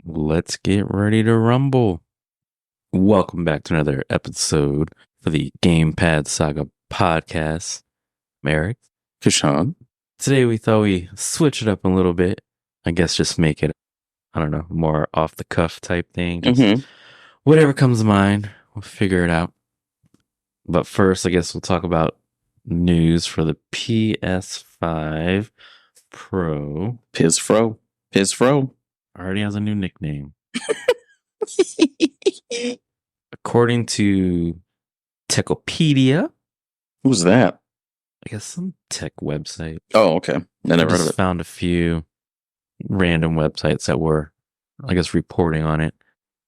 Let's get ready to rumble. Welcome back to another episode for the GamePad Saga podcast. I'm Eric. Kishion. Today we thought we switch it up a little bit. I guess just make it, more off the cuff type thing. Just whatever comes to mind, we'll figure it out. But first, I guess we'll talk about news for the PS5 Pro. PS5 Already has a new nickname. According to Techopedia. Who's that? I guess some tech website. Oh, okay. I never heard of it. Found a few random websites that were, reporting on it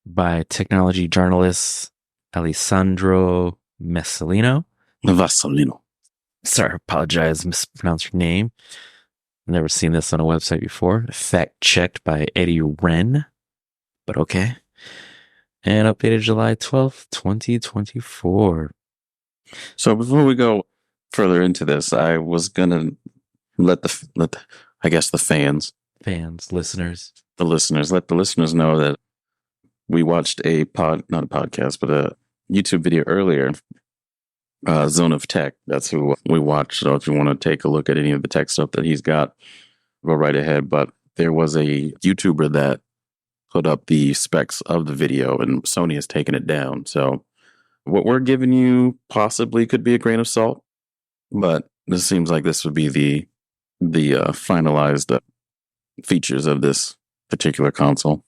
by technology journalist Alessandro Messalino. Sorry, I apologize, mispronounced your name. Never seen this on a website before. Fact checked by Eddie Wren. But okay. And updated July 12th, 2024. So before we go further into this, I was gonna let the listeners know that we watched not a podcast, but a YouTube video earlier. Zone of Tech. That's who we watched. So if you want to take a look at any of the tech stuff that he's got, go right ahead. But there was a YouTuber that put up the specs of the video, and Sony has taken it down. So what we're giving you possibly could be a grain of salt, but this seems like this would be the finalized features of this particular console.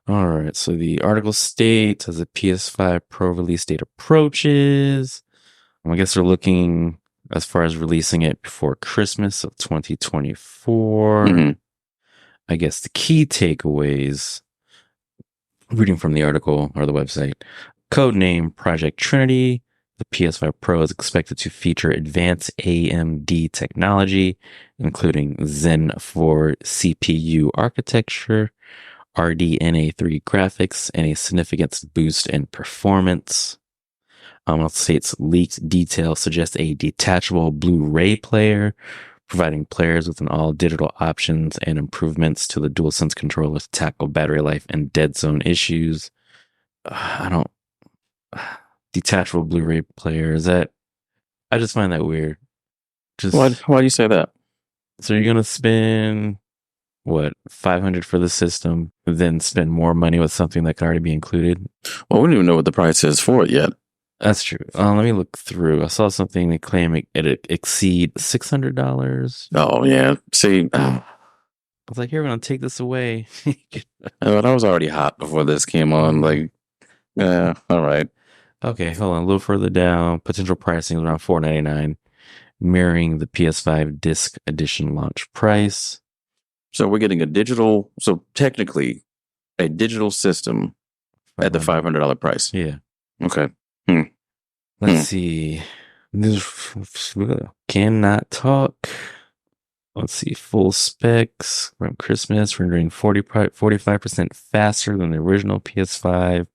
All right, so the article states as the PS5 Pro release date approaches, I guess they're looking as far as releasing it before Christmas of 2024. I guess the key takeaways, reading from the article or the website, codename Project Trinity, the PS5 Pro is expected to feature advanced AMD technology, including Zen 4 CPU architecture, RDNA3 graphics, and a significant boost in performance. It states leaked details suggest a detachable Blu-ray player, providing players with an all-digital options and improvements to the DualSense controller to tackle battery life and dead zone issues. Detachable Blu-ray player, I just find that weird. Why do you say that? So you're going to spend $500 for the system, then spend more money with something that could already be included? Well, we don't even know what the price is for it yet. That's true. Let me look through. I saw something that claimed it exceed $600. Oh, yeah. See, I was like, here, we're going to take this away. But I was already hot before this came on. Like, yeah, all right. Okay, hold on. A little further down, potential pricing is around $499, mirroring the PS5 Disc Edition launch price. So we're getting technically a digital system at the $500 price. Yeah. Okay. Let's see. Cannot talk. Let's see. Full specs from Christmas, rendering 45% faster than the original PS5.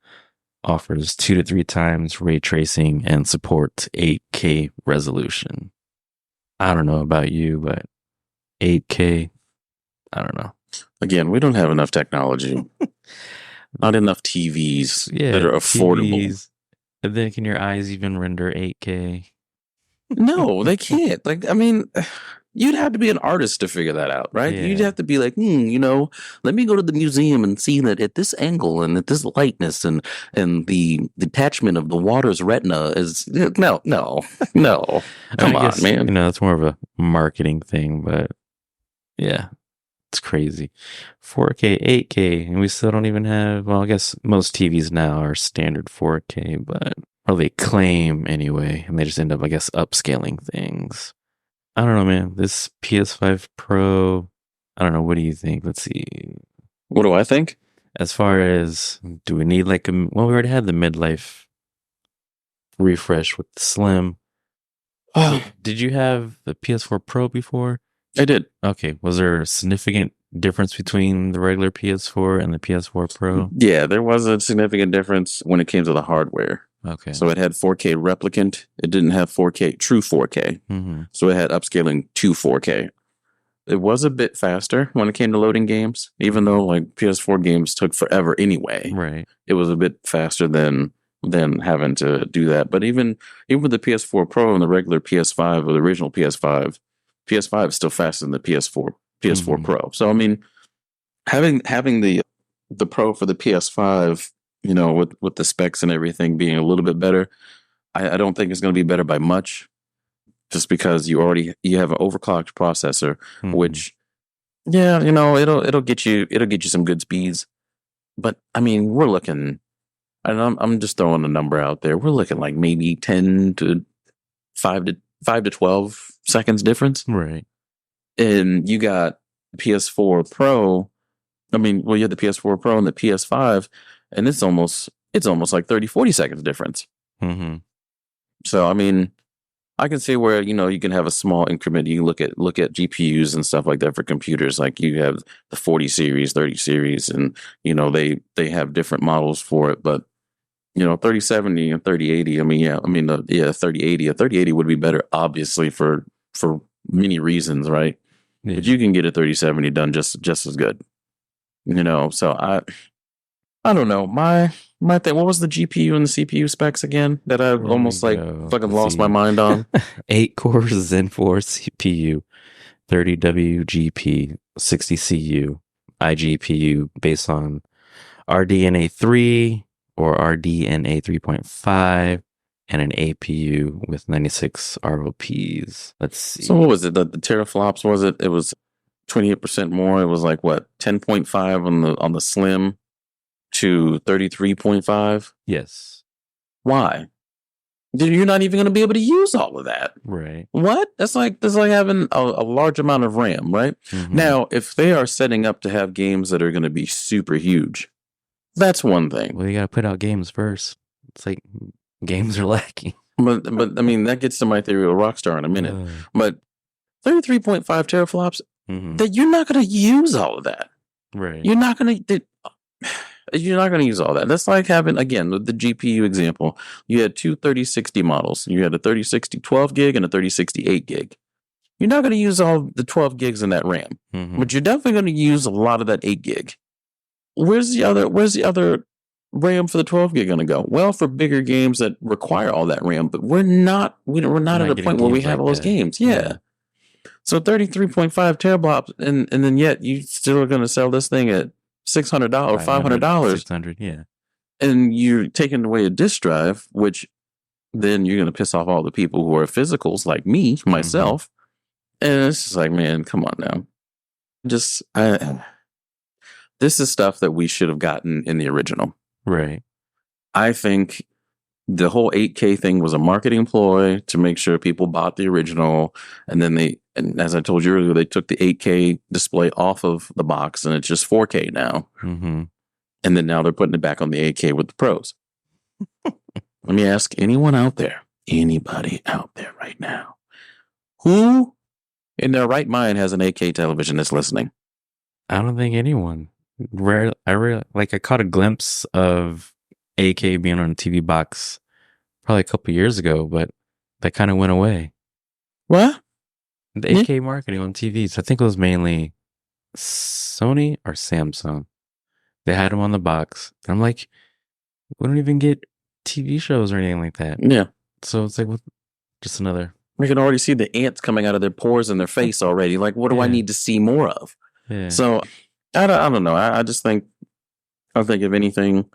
Offers 2 to 3 times ray tracing and supports 8K resolution. I don't know about you, but 8K, I don't know. Again, we don't have enough technology. Not enough TVs that are affordable. TVs. And then can your eyes even render 8K? No, they can't. You'd have to be an artist to figure that out, right? Yeah. You'd have to be like, let me go to the museum and see that at this angle and at this lightness and the detachment of the water's retina is no. Come on, man. That's more of a marketing thing, but yeah, it's crazy. 4K, 8K, and we still don't even have, I guess most TVs now are standard 4K, or they claim anyway, and they just end up, upscaling things. I don't know, man. This PS5 Pro, I don't know. What do you think? Let's see. What do I think? As far as, do we need we already had the midlife refresh with the Slim. Did you have the PS4 Pro before? I did. Okay. Was there a significant difference between the regular PS4 and the PS4 Pro? Yeah, there was a significant difference when it came to the hardware. Okay. So it had 4K replicant. It didn't have 4K, true 4K. Mm-hmm. So it had upscaling to 4K. It was a bit faster when it came to loading games, even though like PS4 games took forever anyway. Right. It was a bit faster than having to do that. But even with the PS4 Pro and the regular PS5 or the original PS5 is still faster than the PS4 Pro. So I mean, having the Pro for the PS5, with the specs and everything being a little bit better, I don't think it's going to be better by much, just because you have an overclocked processor, which, yeah, it'll get you some good speeds. But I mean, we're looking, and I'm just throwing a number out there. We're looking like maybe 10 to 5 to 12 seconds difference. Right. And you got PS4 Pro. I mean, well, you have the PS4 Pro and the PS5, and it's almost like 30, 40 seconds difference. Mm-hmm. So, I mean, I can see where, you can have a small increment. You look at GPUs and stuff like that for computers. Like you have the 40 series, 30 series, and, they have different models for it. But, 3070 and 3080, I mean, 3080. A 3080 would be better, obviously, for many reasons, right? Yeah. But you can get a 3070 done just as good. So I don't know. My thing, what was the GPU and the CPU specs again that I almost fucking lost my mind on? 8 cores Zen 4 CPU, 30 WGP, 60 CU, iGPU based on RDNA 3 or RDNA 3.5, and an APU with 96 ROPs. Let's see. So what was it? The teraflops, was it? It was 28% more. It was like what, 10.5 on the Slim to 33.5? Yes. Why? You're not even going to be able to use all of that. Right. What? That's like having a large amount of RAM, right? Mm-hmm. Now, if they are setting up to have games that are going to be super huge, that's one thing. Well, you got to put out games first. It's like games are lacking. But I mean, that gets to my theory of Rockstar in a minute. But 33.5 teraflops, that you're not going to use all of that. Right. You're not going to use all that. That's like having, again, with the GPU example, you had two 3060 models. You had a 3060 12 gig and a 3060 8 gig. You're not going to use all the 12 gigs in that RAM, but you're definitely going to use a lot of that 8 gig. Where's the other RAM for the 12 gig going to go? Well, for bigger games that require all that RAM, but we're not at a point where we have all those games. Yeah. So 33.5 terablops, and then yet you still are going to sell this thing at $600, $500. 600, yeah. And you're taking away a disk drive, which then you're going to piss off all the people who are physicals like me, myself. And it's just like, man, come on now. This is stuff that we should have gotten in the original. Right. I think the whole 8K thing was a marketing ploy to make sure people bought the original. And then and as I told you earlier, they took the 8K display off of the box and it's just 4K now. Mm-hmm. And then now they're putting it back on the 8K with the pros. Let me ask anybody out there right now, who in their right mind has an 8K television that's listening? I don't think anyone. I caught a glimpse of 8K being on a TV box probably a couple years ago, but that kind of went away. What? The 8K marketing on TVs, I think it was mainly Sony or Samsung. They had them on the box. I'm like, we don't even get TV shows or anything like that. Yeah. So it's like, just another. We can already see the ants coming out of their pores in their face already. Like, what do I need to see more of? Yeah. So I don't know. I just think, if anything,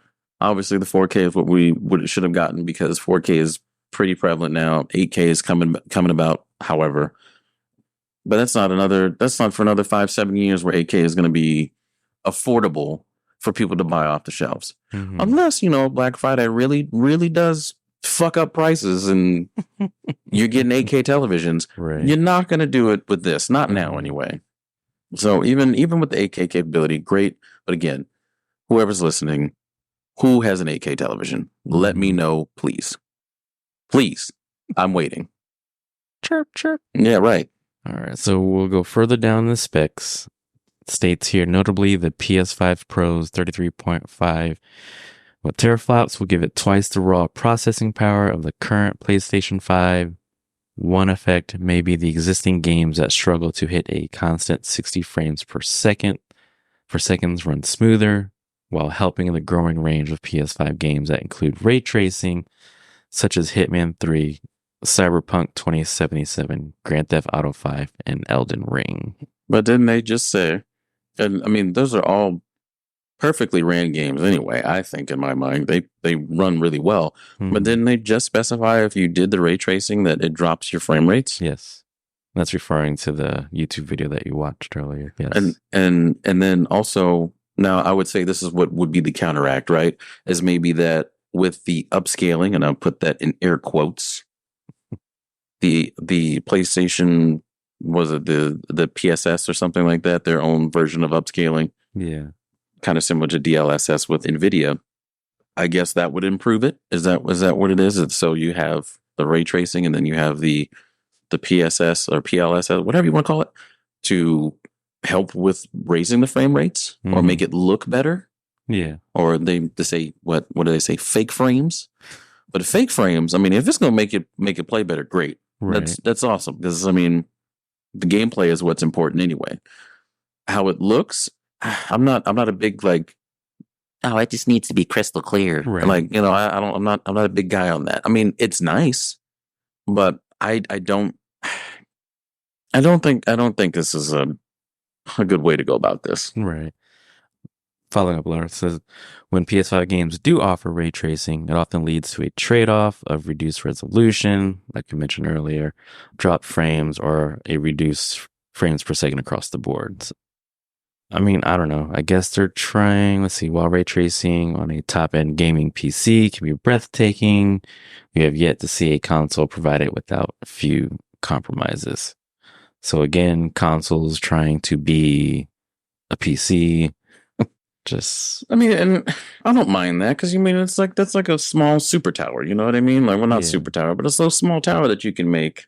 obviously the 4K is what we should have gotten, because 4K is pretty prevalent now. 8K is coming about, however. But that's not for another 5-7 years where 8K is going to be affordable for people to buy off the shelves. Mm-hmm. Unless, Black Friday really, really does fuck up prices and you're getting 8K televisions. Right. You're not going to do it with this. Not now anyway. So even with the 8K capability, great. But again, whoever's listening, who has an 8K television? Let me know, please. Please. I'm waiting. Chirp, chirp. Yeah, right. All right. So we'll go further down the specs. It states here, notably the PS5 Pro's 33.5 teraflops will give it twice the raw processing power of the current PlayStation 5. One effect may be the existing games that struggle to hit a constant 60 frames per second for seconds run smoother, while helping the growing range of PS5 games that include ray tracing, such as Hitman 3, Cyberpunk 2077, Grand Theft Auto 5, and Elden Ring. But didn't they just say, and I mean, those are all perfectly ran games anyway, I think, in my mind. They run really well. But didn't they just specify if you did the ray tracing that it drops your frame rates? Yes. That's referring to the YouTube video that you watched earlier. Yes. And then also, now I would say this is what would be the counteract, right? Is maybe that with the upscaling, and I'll put that in air quotes, the PlayStation, was it the PSS or something like that, their own version of upscaling? Yeah. Kind of similar to DLSS with NVIDIA. I guess that would improve it. Is that what it is? It's so you have the ray tracing and then you have the PSS or PLSS, whatever you want to call it, to help with raising the frame rates or make it look better. Yeah. Or they say, what do they say? Fake frames. But fake frames, I mean, if it's going to make it play better, great. Right. That's awesome. Because I mean, the gameplay is what's important anyway. How it looks, I'm not a big like, oh, it just needs to be crystal clear. Right. Like, you know, I'm not a big guy on that. I mean, it's nice, but I don't think this is a good way to go about this. Right. Following up, Laura says, when PS5 games do offer ray tracing, it often leads to a trade-off of reduced resolution, like you mentioned earlier, drop frames, or a reduced frames per second across the boards. I mean, I don't know. I guess they're trying, while ray tracing on a top-end gaming PC can be breathtaking, we have yet to see a console provide it without a few compromises. So again, consoles trying to be a PC. I mean, and I don't mind that because you mean that's like a small super tower. You know what I mean? Like, well, not super tower, but it's a small tower that you can make.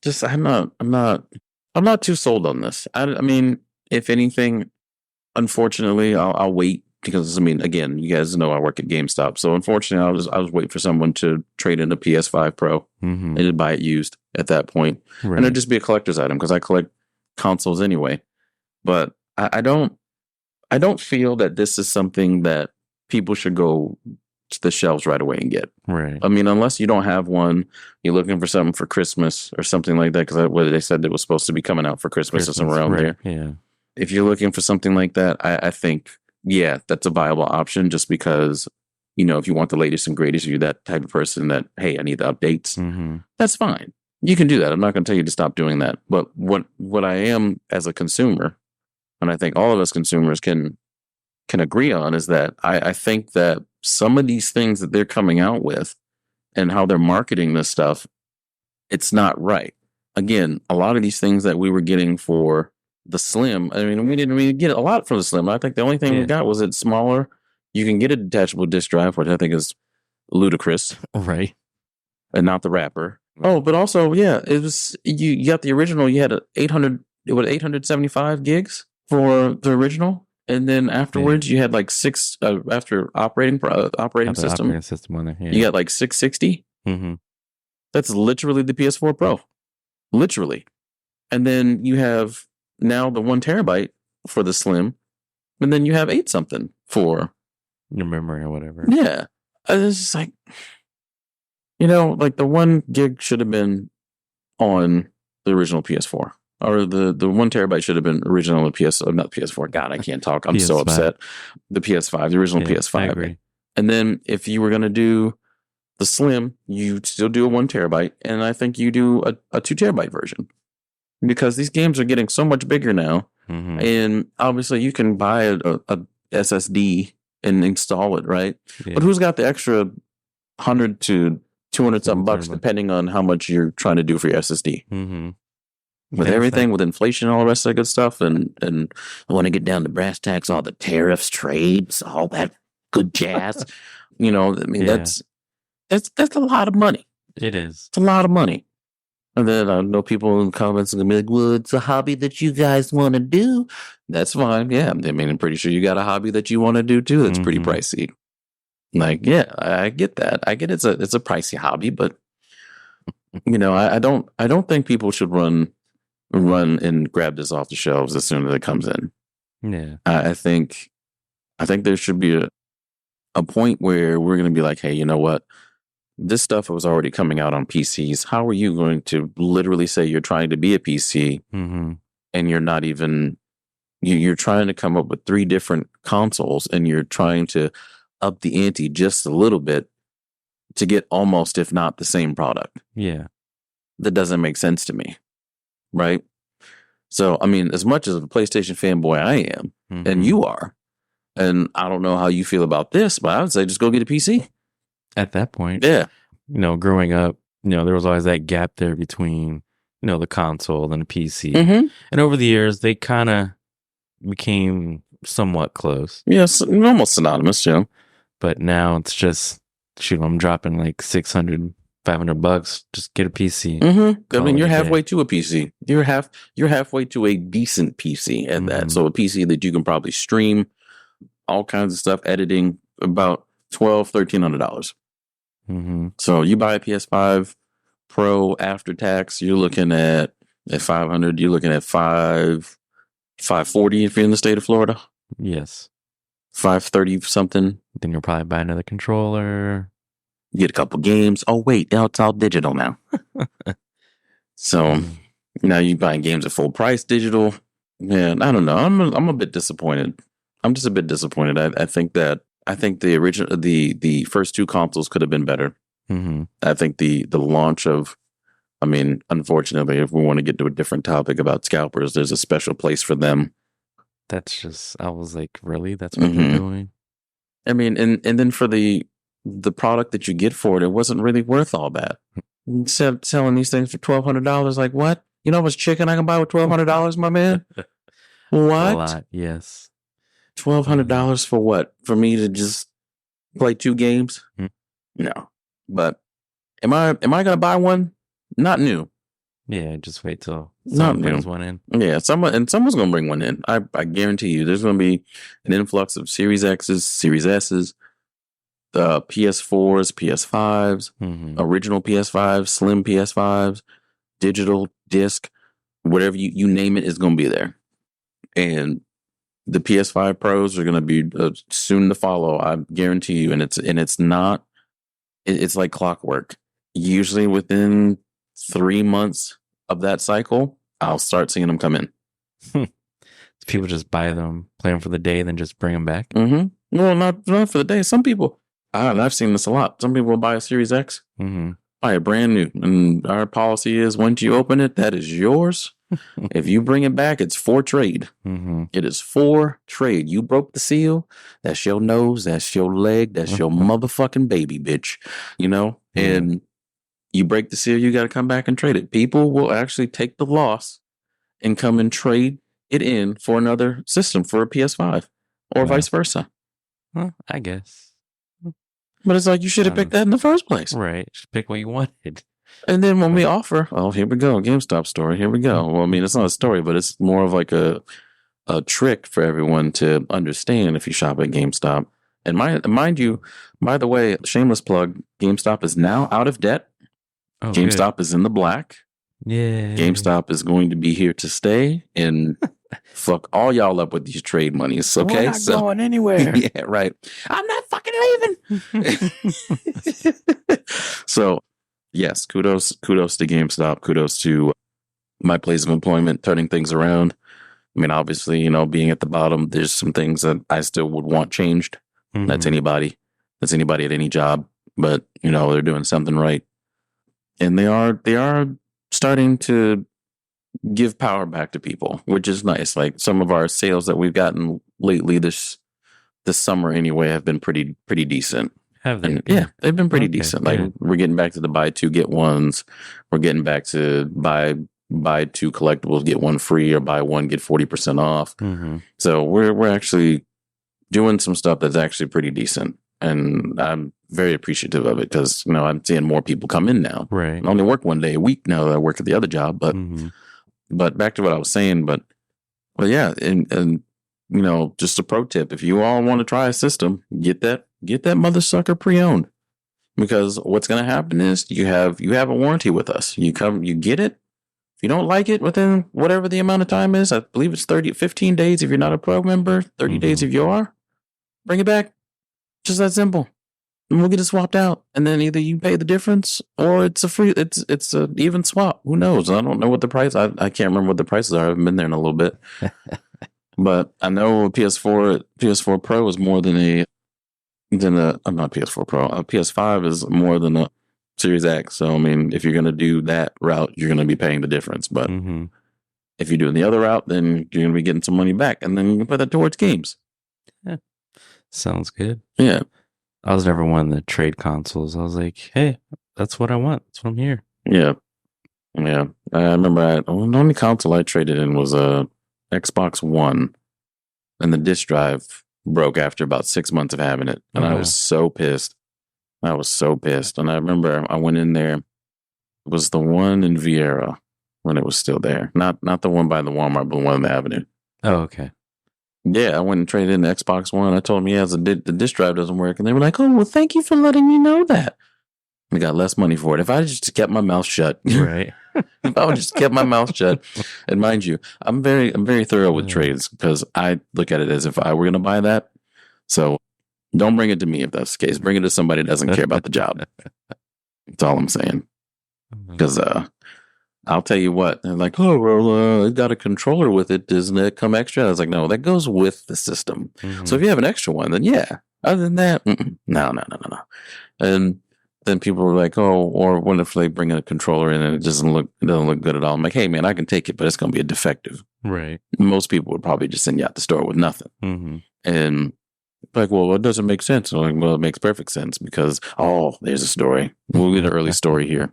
Just I'm not too sold on this. I mean, if anything, unfortunately, I'll wait because I mean, again, you guys know I work at GameStop, so unfortunately, I'll just wait for someone to trade in a PS5 Pro and to buy it used at that point, and it'd just be a collector's item because I collect consoles anyway. But I don't feel that this is something that people should go to the shelves right away and get. Right. I mean, unless you don't have one, you're looking for something for Christmas or something like that, because they said it was supposed to be coming out for Christmas or somewhere around there. Yeah. If you're looking for something like that, I think, yeah, that's a viable option just because, you know, if you want the latest and greatest, you're that type of person that, hey, I need the updates. That's fine. You can do that. I'm not going to tell you to stop doing that. But what I am as a consumer, and I think all of us consumers can agree on, is that I think that some of these things that they're coming out with and how they're marketing this stuff, it's not right. Again, a lot of these things that we were getting for the Slim, I mean, we didn't really get a lot from the Slim. I think the only thing we got was it's smaller. You can get a detachable disk drive, which I think is ludicrous. Right. And not the wrapper. Oh, but also, yeah, it was, you got the original, you had 875 gigs for the original. And then afterwards, you had like six, after operating system. Operating system on there, You got like 660. That's literally the PS4 Pro. Literally. And then you have now the 1 terabyte for the Slim. And then you have 8 something for your memory or whatever. Yeah. It's just like, you know, like the 1 gig should have been on the original PS4. Or the 1 terabyte should have been original on the not PS4. God, I can't talk. I'm so upset. The PS5, the original PS5. I agree. And then if you were going to do the Slim, you still do a 1 terabyte. And I think you do a 2 terabyte version. Because these games are getting so much bigger now. And obviously you can buy a SSD and install it, right? But who's got the extra 100 to 200 something bucks, depending on how much you're trying to do for your SSD? With everything, with inflation, all the rest of that good stuff, and I want to get down to brass tacks, all the tariffs, trades, all that good jazz. You know, I mean, that's a lot of money. It is. It's a lot of money. And then I know people in the comments are going to be like, well, it's a hobby that you guys want to do. That's fine. Yeah. I mean, I'm pretty sure you got a hobby that you want to do too. That's pretty pricey. Like, yeah, I get that. I get it's a pricey hobby, but I don't think people should run and grab this off the shelves as soon as it comes in. Yeah. I think there should be a point where we're going to be like, hey, you know what? This stuff was already coming out on PCs. How are you going to literally say you're trying to be a PC and you're not even, you're trying to come up with 3 different consoles and you're trying to up the ante just a little bit to get almost, if not the same product. Yeah. That doesn't make sense to me. Right. So, I mean, as much as a PlayStation fanboy I am, and you are, and I don't know how you feel about this, but I would say just go get a PC. At that point, Yeah. Growing up, there was always that gap there between, the console and the PC. And over the years, they kind of became somewhat close. Yes, almost synonymous, yeah. But now it's just, shoot, I'm dropping like $600, $500. Just get a PC. I mean, you're halfway to a PC. You're halfway to a decent PC at that. So a PC that you can probably stream all kinds of stuff, editing, about $1,200, $1,300. So you buy a PS5 Pro after tax, you're looking at 500. You're looking at 540 if you're in the state of Florida. Yes. 530 something. Then you'll probably buy another controller. Get a couple games. Oh wait, it's all digital now. So now you're buying games at full price digital. Man, I don't know. I'm a bit disappointed. I'm just a bit disappointed. I think the original the first 2 consoles could have been better. I think the launch of, I mean, unfortunately, if we want to get to a different topic about scalpers, there's a special place for them. That's just, I was like, really? That's what they're doing? I mean, and then for the product that you get for it wasn't really worth all that. Instead of selling these things for $1,200, like what? You know how much chicken I can buy with $1,200, my man? What? A lot, yes. $1,200 for what? For me to just play 2 games? No. But am I gonna buy one? Not new. Yeah, just wait till someone brings one in. Yeah, someone's gonna bring one in. I guarantee you, there's gonna be an influx of Series X's, Series S's, PS4s, PS5s, original PS5s, slim PS5s, digital disc, whatever you name it is gonna be there. And the PS5 Pros are gonna be soon to follow. I guarantee you. And it's not. It's like clockwork. Usually within 3 months of that cycle, I'll start seeing them come in. People just buy them, play them for the day, then just bring them back. Well, not for the day. Some people, I've seen this a lot. Some people will buy a Series X, buy a brand new, and our policy is once you open it, that is yours. If you bring it back, it's for trade. It is for trade. You broke the seal. That's your nose. That's your leg. That's your motherfucking baby, bitch. And you break the seal, you got to come back and trade it. People will actually take the loss and come and trade it in for another system, for a PS5 or vice versa. Well, I guess. But it's like you should have picked that in the first place. Right. Just pick what you wanted. And then when we offer, here we go, GameStop story. Here we go. Well, I mean, it's not a story, but it's more of like a trick for everyone to understand if you shop at GameStop. And mind you, by the way, shameless plug, GameStop is now out of debt. Oh, GameStop is in the black. Yeah. GameStop is going to be here to stay and fuck all y'all up with these trade monies. Okay. We're not going anywhere. Yeah, right. I'm not fucking leaving. So yes, kudos to GameStop. Kudos to my place of employment, turning things around. I mean, obviously, being at the bottom, there's some things that I still would want changed. That's anybody at any job, but they're doing something right. And they are starting to give power back to people, which is nice. Like some of our sales that we've gotten lately this summer anyway have been pretty decent. Have they? Yeah, they've been pretty decent. Like we're getting back to the buy 2 get 1s. We're getting back to buy 2 collectibles get 1 free, or buy 1 get 40% off. So we're actually doing some stuff that's actually pretty decent, and I'm very appreciative of it because I'm seeing more people come in now. Right. I only work 1 day a week now that I work at the other job, but back to what I was saying. But yeah, and just a pro tip: if you all want to try a system, get that mother sucker pre-owned. because what's going to happen is you have a warranty with us. You get it. If you don't like it within whatever the amount of time is, I believe it's 15 days if you're not a Pro member, 30 days if you are, bring it back. Just that simple. And we'll get it swapped out. And then either you pay the difference or it's a even swap. Who knows? I don't know what the price, I can't remember what the prices are. I haven't been there in a little bit. But I know PS4 Pro is more than I'm not PS4 Pro. A PS5 is more than a Series X. So, I mean, if you're going to do that route, you're going to be paying the difference. But if you're doing the other route, then you're going to be getting some money back. And then you can put that towards games. Yeah. Sounds good. Yeah. I was never one of the trade consoles. I was like, hey, that's what I want. That's what I'm here. Yeah. Yeah. I remember the only console I traded in was a Xbox One. And the disc drive broke after about 6 months of having it. And I was so pissed. And I remember I went in there. It was the one in Vieira when it was still there. Not the one by the Walmart, but the one on the Avenue. Oh, okay. Yeah, I went and traded in the Xbox One. I told them, yeah, the disc drive doesn't work. And they were like, oh, well, thank you for letting me know that. I got less money for it. If I just kept my mouth shut. Right. If I would just kept my mouth shut. And mind you, I'm very thorough with trades because I look at it as if I were going to buy that. So don't bring it to me if that's the case. Bring it to somebody that doesn't care about the job. That's all I'm saying. Because I'll tell you what, they're like, oh, well, it got a controller with it. Doesn't it come extra? I was like, no, that goes with the system. So if you have an extra one, then yeah. Other than that, no. And then people were like, oh, or what if they bring a controller in and it doesn't look good at all? I'm like, hey, man, I can take it, but it's going to be a defective. Right. Most people would probably just send you out the store with nothing. And like, well, it doesn't make sense. I'm like, well, it makes perfect sense because, there's a story. We'll get an early story here.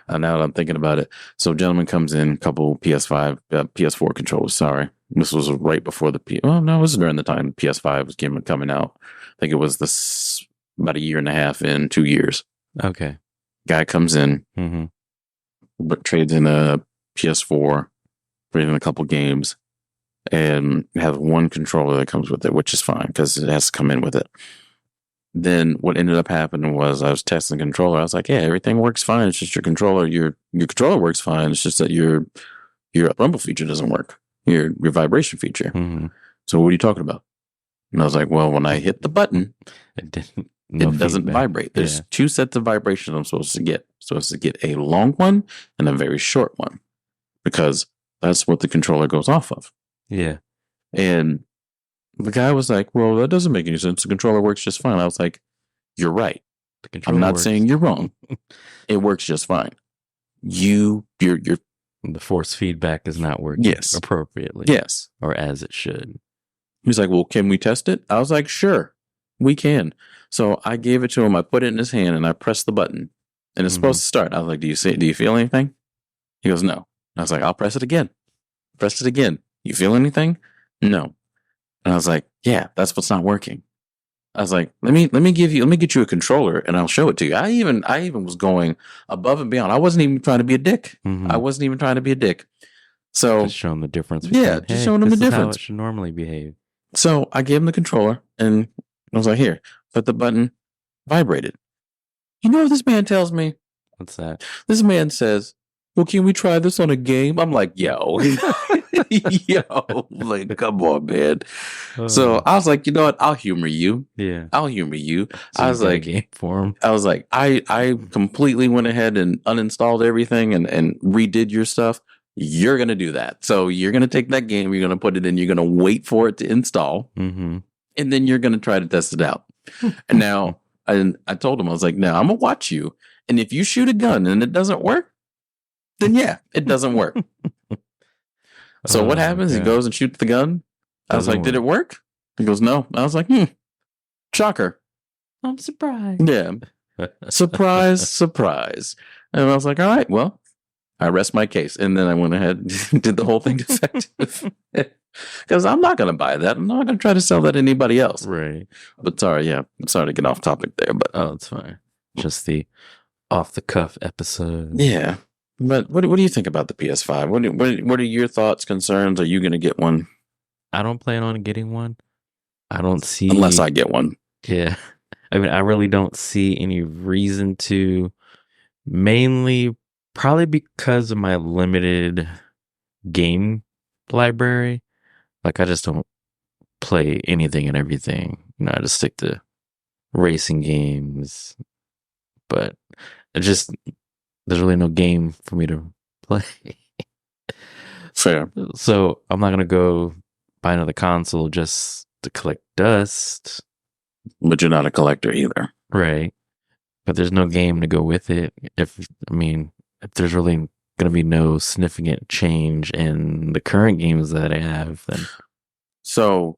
Now that I'm thinking about it. So, gentleman comes in, couple PS4 controllers. Sorry. This was right before it was during the time PS5 was coming out. I think it was about a year and a half in, 2 years. Okay. Guy comes in, but trades in a PS4, trades in a couple games, and has one controller that comes with it, which is fine because it has to come in with it. Then what ended up happening was I was testing the controller. I was like, yeah, everything works fine. It's just your controller. Your controller works fine. It's just that your rumble feature doesn't work. Your vibration feature. So what are you talking about? And I was like, well, when I hit the button, it doesn't vibrate. There's 2 sets of vibrations I'm supposed to get. I'm supposed to get a long one and a very short one because that's what the controller goes off of. Yeah. And the guy was like, well, that doesn't make any sense. The controller works just fine. I was like, you're right. I'm not saying you're wrong. It works just fine. You're the force feedback is not working appropriately. Yes. Or as it should. He's like, well, can we test it? I was like, sure, we can. So I gave it to him. I put it in his hand and I pressed the button and it's supposed to start. I was like, do you feel anything? He goes, no. I was like, I'll press it again. Pressed it again. You feel anything? No. And I was like, yeah, that's what's not working. I was like, let me get you a controller and I'll show it to you. I even was going above and beyond. I wasn't even trying to be a dick. So just showing the difference. Just showing them the difference. How it should normally behave. So I gave him the controller and I was like, here, put the button, vibrated. You know what this man tells me? What's that? This man says, well, can we try this on a game? I'm like, yo, like, come on, man. So I was like, you know what? I'll humor you. Yeah. I'll humor you. So I was like, game for him. I was like, I completely went ahead and uninstalled everything and redid your stuff. You're going to do that. So you're going to take that game, you're going to put it in, you're going to wait for it to install, and then you're going to try to test it out. And now I told him, I was like, now I'm going to watch you. And if you shoot a gun and it doesn't work, then yeah, it doesn't work. So what happens? He goes and shoots the gun. I was like, did it work? He goes, no. I was like, shocker. I'm surprised. Yeah. Surprise. And I was like, all right, well, I rest my case. And then I went ahead and did the whole thing defective. Because I'm not going to buy that. I'm not going to try to sell that to anybody else. Right. But sorry to get off topic there. But it's fine. Just the off the cuff episode. Yeah. But what do you think about the PS5? What are your thoughts, concerns? Are you going to get one? I don't plan on getting one. I don't see... Unless I get one. Yeah. I mean, I really don't see any reason to, mainly probably because of my limited game library. Like, I just don't play anything and everything. I just stick to racing games, but it just, there's really no game for me to play. Fair. So I'm not going to go buy another console just to collect dust. But you're not a collector either. Right. But there's no game to go with it. If there's really going to be no significant change in the current games that I have, then. So,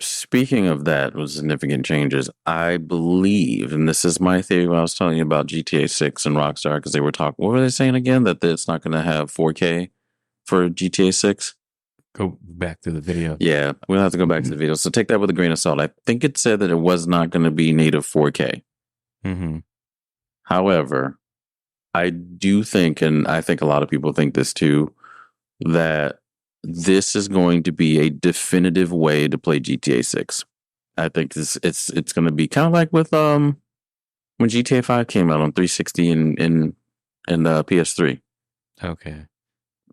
speaking of that with significant changes, I believe, and this is my theory, when I was telling you about GTA 6 and Rockstar, because they were talking, what were they saying again? That it's not going to have 4K for GTA 6? Go back to the video. Yeah, we'll have to go back to the video. So take that with a grain of salt. I think it said that it was not going to be native 4K. Mm-hmm. However, I do think, and I think a lot of people think this too, that this is going to be a definitive way to play GTA 6. I think it's going to be kind of like with when GTA 5 came out on 360 and PS3. Okay.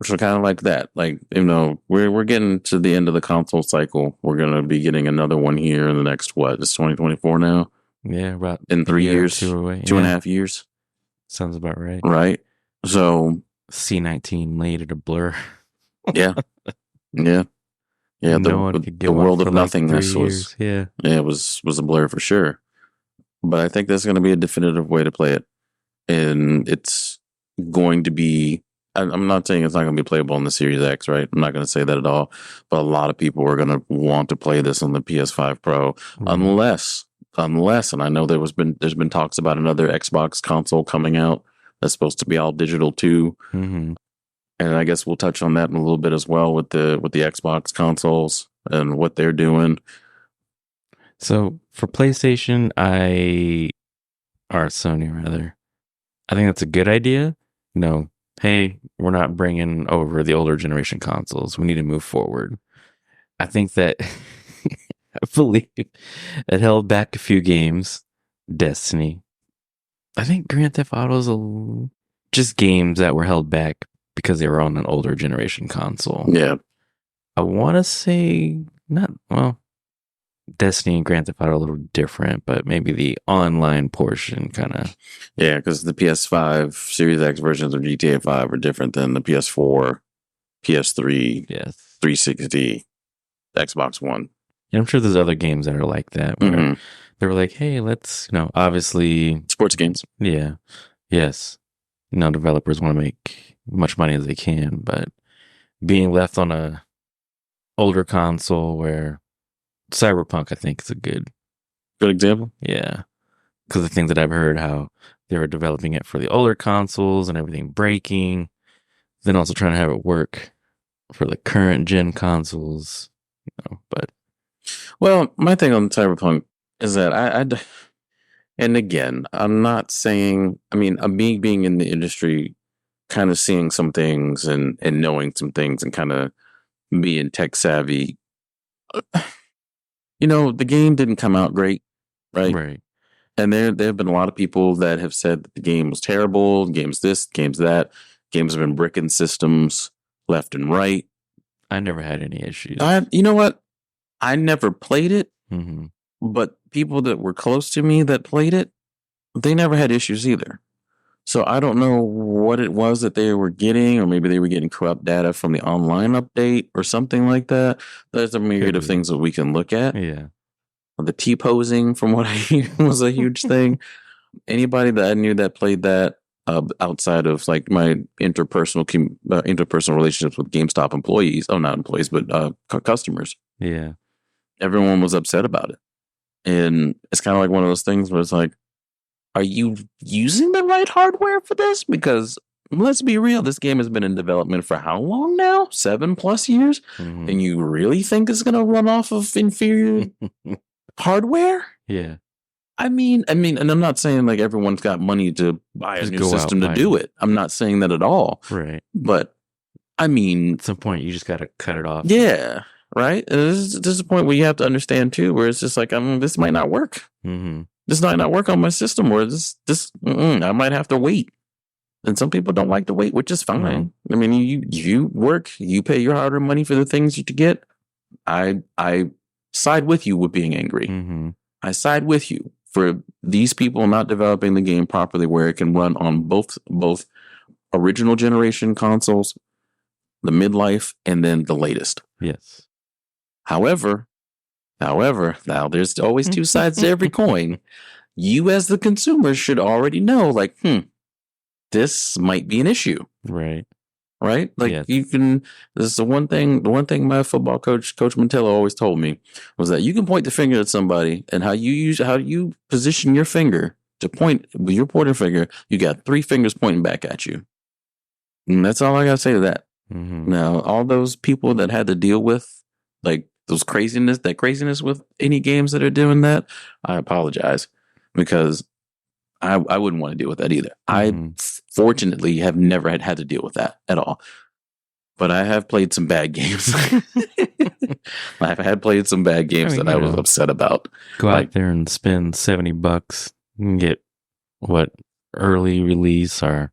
So kind of like that. Like, we're getting to the end of the console cycle. We're going to be getting another one here in the next, what, it's 2024 now? Yeah, about in 3 years, 2.5 years. Sounds about right. Right. So C19 made it a blur. Yeah. Yeah. Yeah. No one could get the world one of for nothingness like 3 was, years. Yeah. it was a blur for sure. But I think that's going to be a definitive way to play it. And it's going to be, I'm not saying it's not going to be playable on the Series X, right? I'm not going to say that at all. But a lot of people are going to want to play this on the PS5 Pro, unless, and I know there's been talks about another Xbox console coming out that's supposed to be all digital too. Mm-hmm. And I guess we'll touch on that in a little bit as well with the Xbox consoles and what they're doing. So for PlayStation, or Sony rather, I think that's a good idea. Hey, we're not bringing over the older generation consoles. We need to move forward. I think that I believe it held back a few games. Destiny. I think Grand Theft Auto's just games that were held back because they were on an older generation console. Yeah. I want to say Destiny and Grand Theft Auto are a little different, but maybe the online portion kind of. Yeah, because the PS5 Series X versions of GTA 5 are different than the PS4, PS3, 360, Xbox One. And I'm sure there's other games that are like that where they were like, hey, let's, obviously. Sports games. Yeah. Yes. Developers want to make much money as they can, but being left on a older console where Cyberpunk, I think, is a good example. Yeah. Because the things that I've heard, how they were developing it for the older consoles and everything breaking, then also trying to have it work for the current gen consoles, but. Well, my thing on Cyberpunk is that and again, I'm not saying, me being in the industry, kind of seeing some things and knowing some things and kind of being tech savvy. The game didn't come out great, right? Right. And there have been a lot of people that have said that the game was terrible, games this, games that. Games have been bricking systems left and right. I never had any issues. You know what? I never played it, but people that were close to me that played it, they never had issues either. So I don't know what it was that they were getting, or maybe they were getting corrupt data from the online update or something like that. There's a myriad of things that we can look at. Yeah. The T-posing, from what I hear, was a huge thing. Anybody that I knew that played that outside of like my interpersonal relationships with GameStop employees, not employees, but customers. Yeah. Everyone was upset about it. And it's kind of like one of those things where it's like, are you using the right hardware for this? Because let's be real, this game has been in development for how long now? 7+ years? And you really think it's going to run off of inferior hardware? Yeah. And I'm not saying like everyone's got money to buy a new system to do it. I'm not saying that at all. Right. But at some point you just got to cut it off. Yeah. Right. And this is a point where you have to understand too, where it's just like, this might not work. this might not work on my system, or I might have to wait. And some people don't like to wait, which is fine. I mean, you work, you pay your hard-earned money for the things you to get. I side with you with being angry. Mm-hmm. I side with you for these people not developing the game properly, where it can run on both original generation consoles, the midlife, and then the latest. Yes. However, now there's always two sides to every coin. You as the consumer should already know, like, this might be an issue. Right. Right? Like you can, this is the one thing my football coach, Coach Mantello, always told me was that you can point the finger at somebody, and how you position your finger to point with your pointer finger, you got 3 fingers pointing back at you. And that's all I got to say to that. Mm-hmm. Now, all those people that had to deal with like that craziness with any games that are doing that, I apologize, because I wouldn't want to deal with that either. Mm-hmm. I fortunately have never had to deal with that at all. But I have played some bad games. I've had played some bad games that I was upset about. Go out there and spend $70 and get early release or.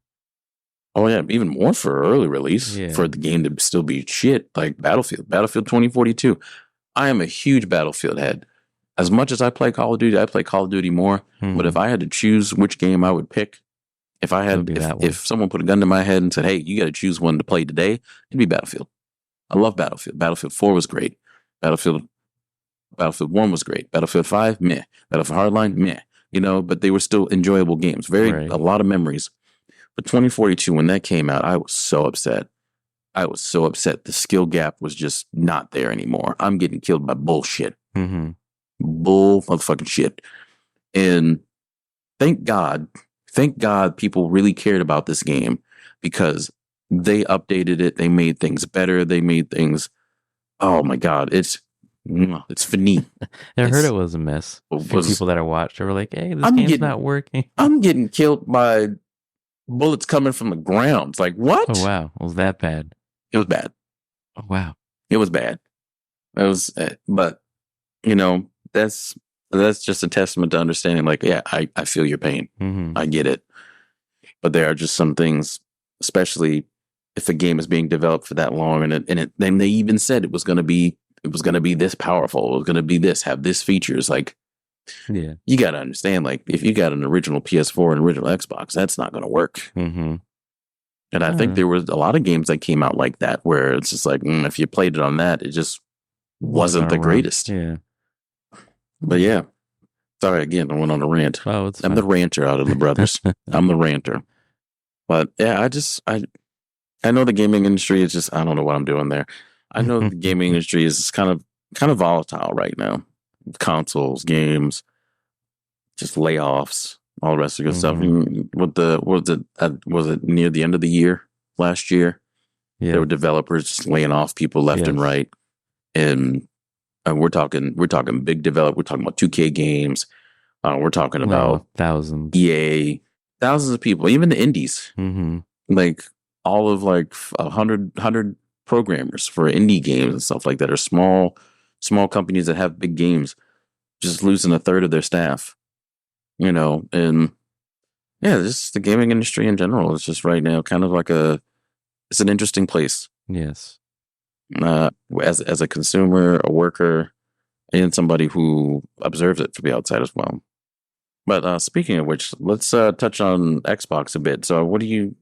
Oh yeah, even more for early release for the game to still be shit, like Battlefield 2042. I am a huge Battlefield head. As much as I play Call of Duty, I play Call of Duty more. Mm-hmm. But if I had to choose which game I would pick, if someone put a gun to my head and said, "Hey, you got to choose one to play today," it'd be Battlefield. I love Battlefield. Battlefield 4 was great. Battlefield 1 was great. Battlefield 5, meh. Battlefield Hardline, meh. But they were still enjoyable games. A lot of memories. But 2042, when that came out, I was so upset. The skill gap was just not there anymore. I'm getting killed by bullshit. Mm-hmm. Bull motherfucking shit. And thank God people really cared about this game, because they updated it. They made things better. They made things, oh my God, it's finite. I heard it was a mess. For people that I watched, they were like, "Hey, this game's not working." I'm getting killed by bullets coming from the ground. It's like, what? Oh wow, it was that bad? It was bad. Oh wow, it was bad. It was, but that's just a testament to understanding. Like, yeah, I feel your pain. Mm-hmm. I get it. But there are just some things, especially if a game is being developed for that long, and then they even said it was going to be this powerful. It was going to be have this features. Like, yeah, you got to understand. Like, if you got an original PS4 and original Xbox, that's not going to work. Mm-hmm. And I think there was a lot of games that came out like that, where it's just like, if you played it on that, it just wasn't the greatest. Yeah. But yeah, sorry again, I went on a rant. Oh, I'm the ranter out of the brothers. I'm the ranter. But yeah, I know the gaming industry is just, I don't know what I'm doing there. I know the gaming industry is kind of volatile right now. Consoles, games, just layoffs, all the rest of the good stuff. Was it near the end of the year last year? Yeah. There were developers just laying off people left and right, and we're talking big develop. We're talking about 2K games. We're talking about thousands. EA, thousands of people, even the indies. Mm-hmm. Like all of 100 programmers for indie games and stuff like that, are small companies that have big games, just losing a third of their staff. And yeah, just the gaming industry in general is just right now kind of like it's an interesting place. Yes. As a consumer, a worker, and somebody who observes it from the outside as well. But speaking of which, let's touch on Xbox a bit. So, do you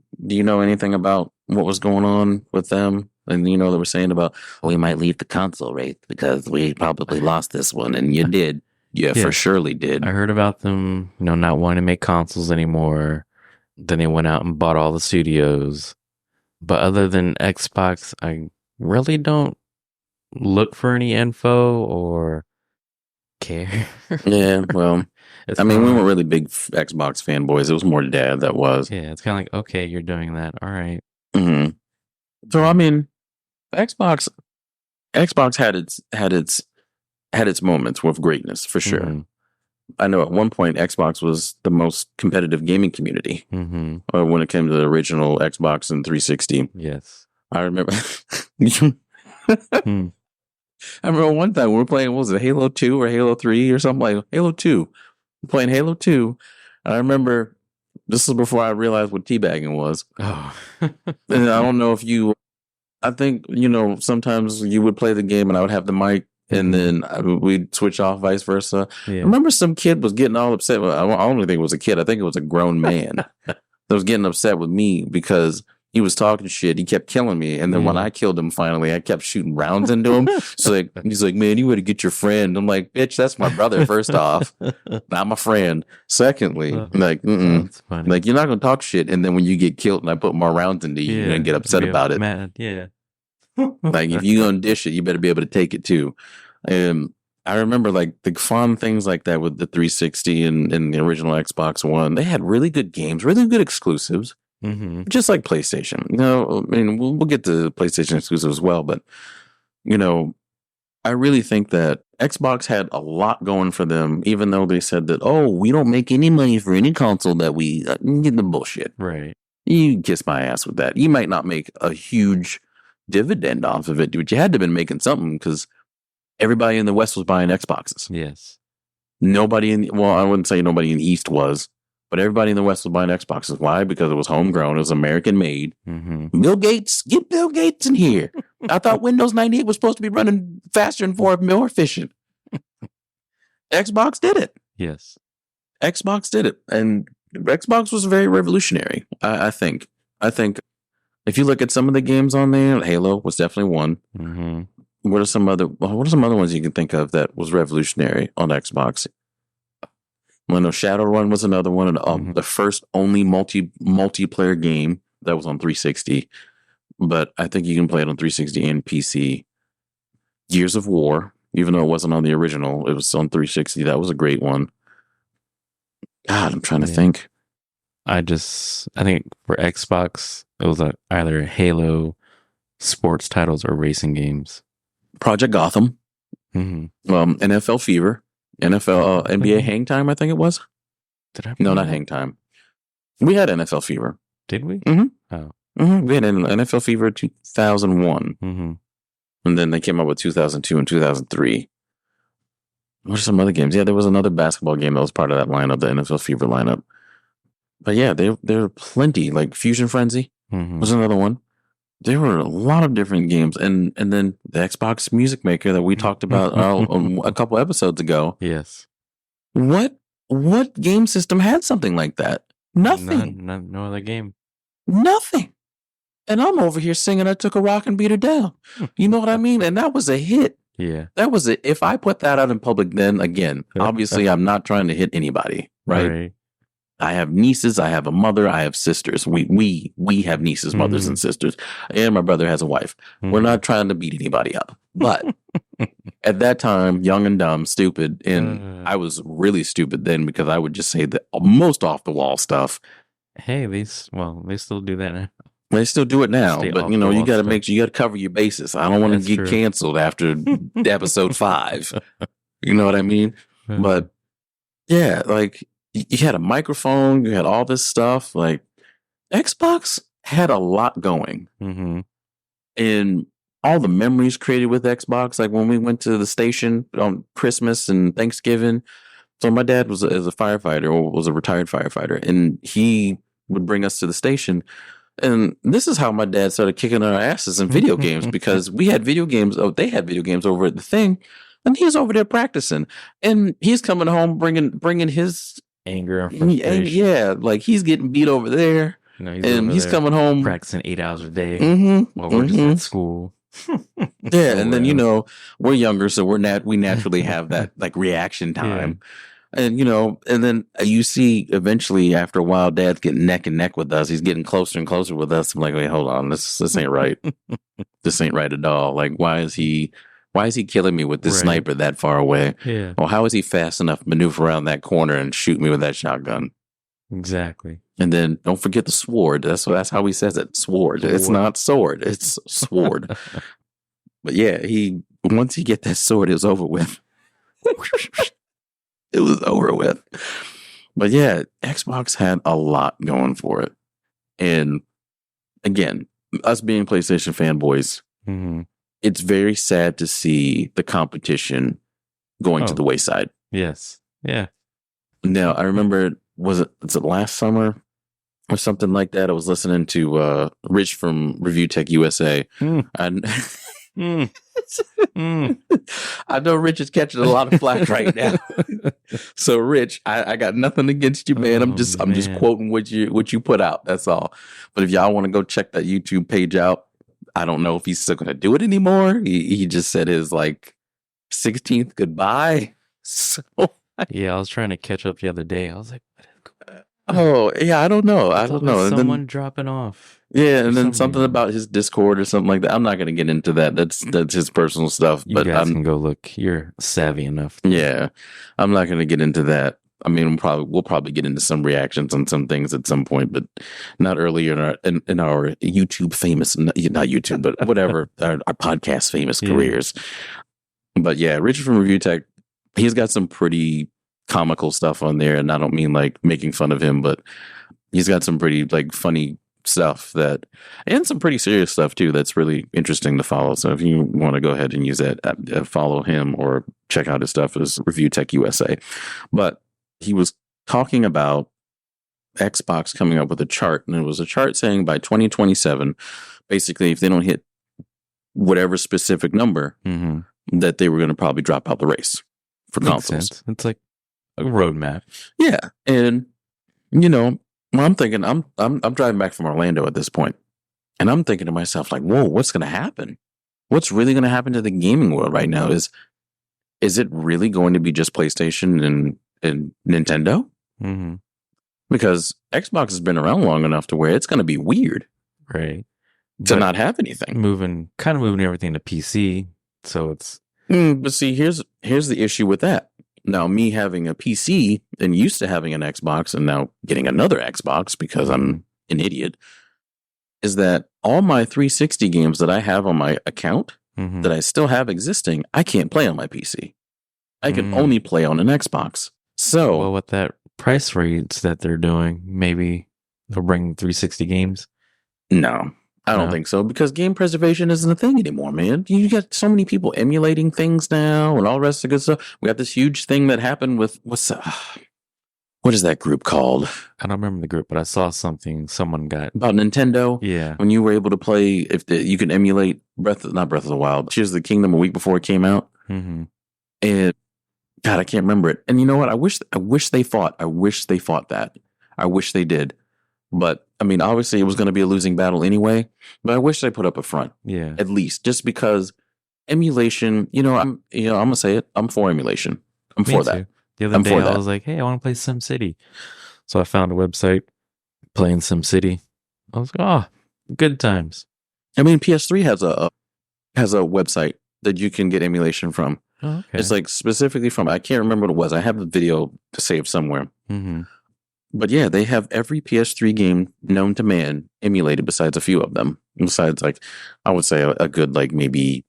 know anything about what was going on with them? And they were saying about, we might leave the console race because we probably lost this one, and you did. Yeah, for surely did. I heard about them, not wanting to make consoles anymore. Then they went out and bought all the studios. But other than Xbox, I really don't look for any info or care. Yeah, well, we weren't really big Xbox fanboys. It was more Dad that was. Yeah, it's kind of like, okay, you're doing that. All right. Mm-hmm. So Xbox had its moments with greatness for sure. Mm-hmm. I know at one point Xbox was the most competitive gaming community when it came to the original Xbox and 360. Yes, I remember. I remember one time we were playing, what was it, Halo 2 or Halo 3 or something, like Halo 2. playing Halo 2. I remember this is before I realized what teabagging was. Oh. And I don't know if you, I think, sometimes you would play the game and I would have the mic and then we'd switch off, vice versa. Yeah. I remember some kid was getting all upset. I don't think it was a kid. I think it was a grown man that was getting upset with me because he was talking shit. He kept killing me. And then when I killed him finally, I kept shooting rounds into him. So he's like, man, you would to get your friend. I'm like, bitch, that's my brother, first off. Not my friend. Secondly, like, That's funny. like, you're not going to talk shit. And then when you get killed and I put more rounds into you, you're going to get upset about it. Mad. Yeah. Like, if you're going to dish it, you better be able to take it too. I remember like the fun things like that with the 360 and the original Xbox One. They had really good games, really good exclusives. Just like PlayStation. I mean, we'll get to PlayStation exclusives as well, but I really think that Xbox had a lot going for them, even though they said that, oh, we don't make any money for any console that we get the bullshit. Right. You kiss my ass with that. You might not make a huge dividend off of it, but you had to have been making something because everybody in the West was buying Xboxes. Yes. Nobody I wouldn't say nobody in the East was. But everybody in the West was buying Xboxes. Why? Because it was homegrown. It was American made. Bill Gates, get Bill Gates in here. I thought Windows 98 was supposed to be running faster and more efficient. Xbox did it. Yes. Xbox did it. And Xbox was very revolutionary, I think. I think if you look at some of the games on there, Halo was definitely one. What are some other ones you can think of that was revolutionary on Xbox? Well, no, Shadowrun was another one, and the first only multiplayer game that was on 360. But I think you can play it on 360 and PC. Gears of War, even though it wasn't on the original, it was on 360. That was a great one. God, I'm trying to think. I think for Xbox, it was either Halo, sports titles, or racing games. Project Gotham, NFL Fever. NBA Hang Time, I think it was. No, not Hang Time. We had NFL Fever. Did we? Oh. We had NFL Fever 2001. And then they came up with 2002 and 2003. What are some other games? Yeah, there was another basketball game that was part of that lineup, the NFL Fever lineup. But yeah, there were plenty. Like Fusion Frenzy was another one. There were a lot of different games, and then the Xbox Music Maker that we talked about a couple episodes ago. Yes. What game system had something like that? Nothing. No other game. Nothing. And I'm over here singing "I Took a Rock and Beat Her Down." You know what I mean? And that was a hit. Yeah. That was it. If I put that out in public, then again, obviously I'm not trying to hit anybody, right? I have nieces, I have a mother, I have sisters. We have nieces, mothers, and sisters. And my brother has a wife. We're not trying to beat anybody up. But at that time, young and dumb, stupid, and I was really stupid then because I would just say the most off the wall stuff. Hey, they still do that now. They still do it now, but you got to make sure you got to cover your bases. I don't want to get canceled after episode 5. You know what I mean? But yeah, like you had a microphone, you had all this stuff. Like Xbox had a lot going, and all the memories created with Xbox. Like when we went to the station on Christmas and Thanksgiving. So my dad was a firefighter, or was a retired firefighter, and he would bring us to the station. And this is how my dad started kicking our asses in video games, because we had video games. Oh, they had video games over at the thing, and he's over there practicing. And he's coming home bringing his anger and frustration. Yeah, like he's getting beat over there, he's coming home practicing 8 hours a day while we're just at school. Yeah, and then we're younger, so we naturally have that like reaction time. Yeah. And and then you see eventually after a while, Dad's getting neck and neck with us. He's getting closer and closer with us. I'm like, wait, hold on, this ain't right. This ain't right at all. Like, why is he killing me with this sniper that far away? Yeah. Or how is he fast enough to maneuver around that corner and shoot me with that shotgun? Exactly. And then don't forget the sword. That's how he says it. Sword. It's not sword. It's sword. But yeah, once he get that sword, it was over with. It was over with. But yeah, Xbox had a lot going for it. And again, us being PlayStation fanboys, it's very sad to see the competition going to the wayside. Yes. Yeah. Now I remember, was it last summer or something like that? I was listening to Rich from Review Tech USA, Mm, and mm, mm. I know Rich is catching a lot of flack right now. So Rich, I got nothing against you, man. I'm Oh just man. quoting what you put out. That's all. But if y'all want to go check that YouTube page out, I don't know if he's still gonna do it anymore. He just said his like 16th goodbye. So Yeah, I was trying to catch up the other day. I was like, oh yeah, I don't know. I it's don't always know. And then someone dropping off yeah, for and then some something reason. about his Discord or something like that. I'm not gonna get into that. That's his personal stuff. You But guys can go look. You're savvy enough. yeah, I'm not gonna get into that. I mean, we'll probably get into some reactions on some things at some point, but not earlier in our YouTube famous, not YouTube, but whatever our podcast famous Yeah. careers. But yeah, Richard from Review Tech, he's got some pretty comical stuff on there, and I don't mean like making fun of him, but he's got some pretty like funny stuff and some pretty serious stuff too. That's really interesting to follow. So if you want to go ahead and use that, follow him or check out his stuff as Review Tech USA. But he was talking about Xbox coming up with a chart, and it was a chart saying by 2027, basically, if they don't hit whatever specific number, that they were going to probably drop out the race for Makes consoles. sense. It's like a roadmap. Yeah, and you know, I'm thinking, I'm driving back from Orlando at this point, and I'm thinking to myself, like, whoa, what's going to happen? What's really going to happen to the gaming world right now? Is it really going to be just PlayStation and Nintendo? Mm-hmm. Because Xbox has been around long enough to where it's going to be weird, Right. to But not have anything. moving everything to PC. So it's But see, here's the issue with that. Now, me having a PC and used to having an Xbox and now getting another Xbox because I'm an idiot, is that all my 360 games that I have on my account that I still have existing, I can't play on my PC. I can only play on an Xbox. So, well, with that price rates that they're doing, maybe they'll bring 360 games. no, I don't think so, because game preservation isn't a thing anymore, man. You got so many people emulating things now and all the rest of the good stuff. We got this huge thing that happened with what is that group called? I don't remember the group, but I saw something someone got. About Nintendo. Yeah. When you were able to play, you can emulate not Breath of the Wild, Tears of the Kingdom a week before it came out. Mm-hmm. And God, I can't remember it. And you know what? I wish they fought. I wish they fought that. I wish they did. But I mean, obviously it was going to be a losing battle anyway, but I wish they put up a front. Yeah. At least just because emulation, I'm going to say it. I'm for emulation. I'm for that. The other day I was like, hey, I want to play SimCity. So I found a website playing SimCity. I was like, oh, good times. I mean, PS3 has a website that you can get emulation from. Oh, okay. It's like specifically from, I can't remember what it was. I have the video saved somewhere. Mm-hmm. But yeah, they have every PS3 game known to man emulated besides a few of them. Besides, like, I would say a good, like, maybe,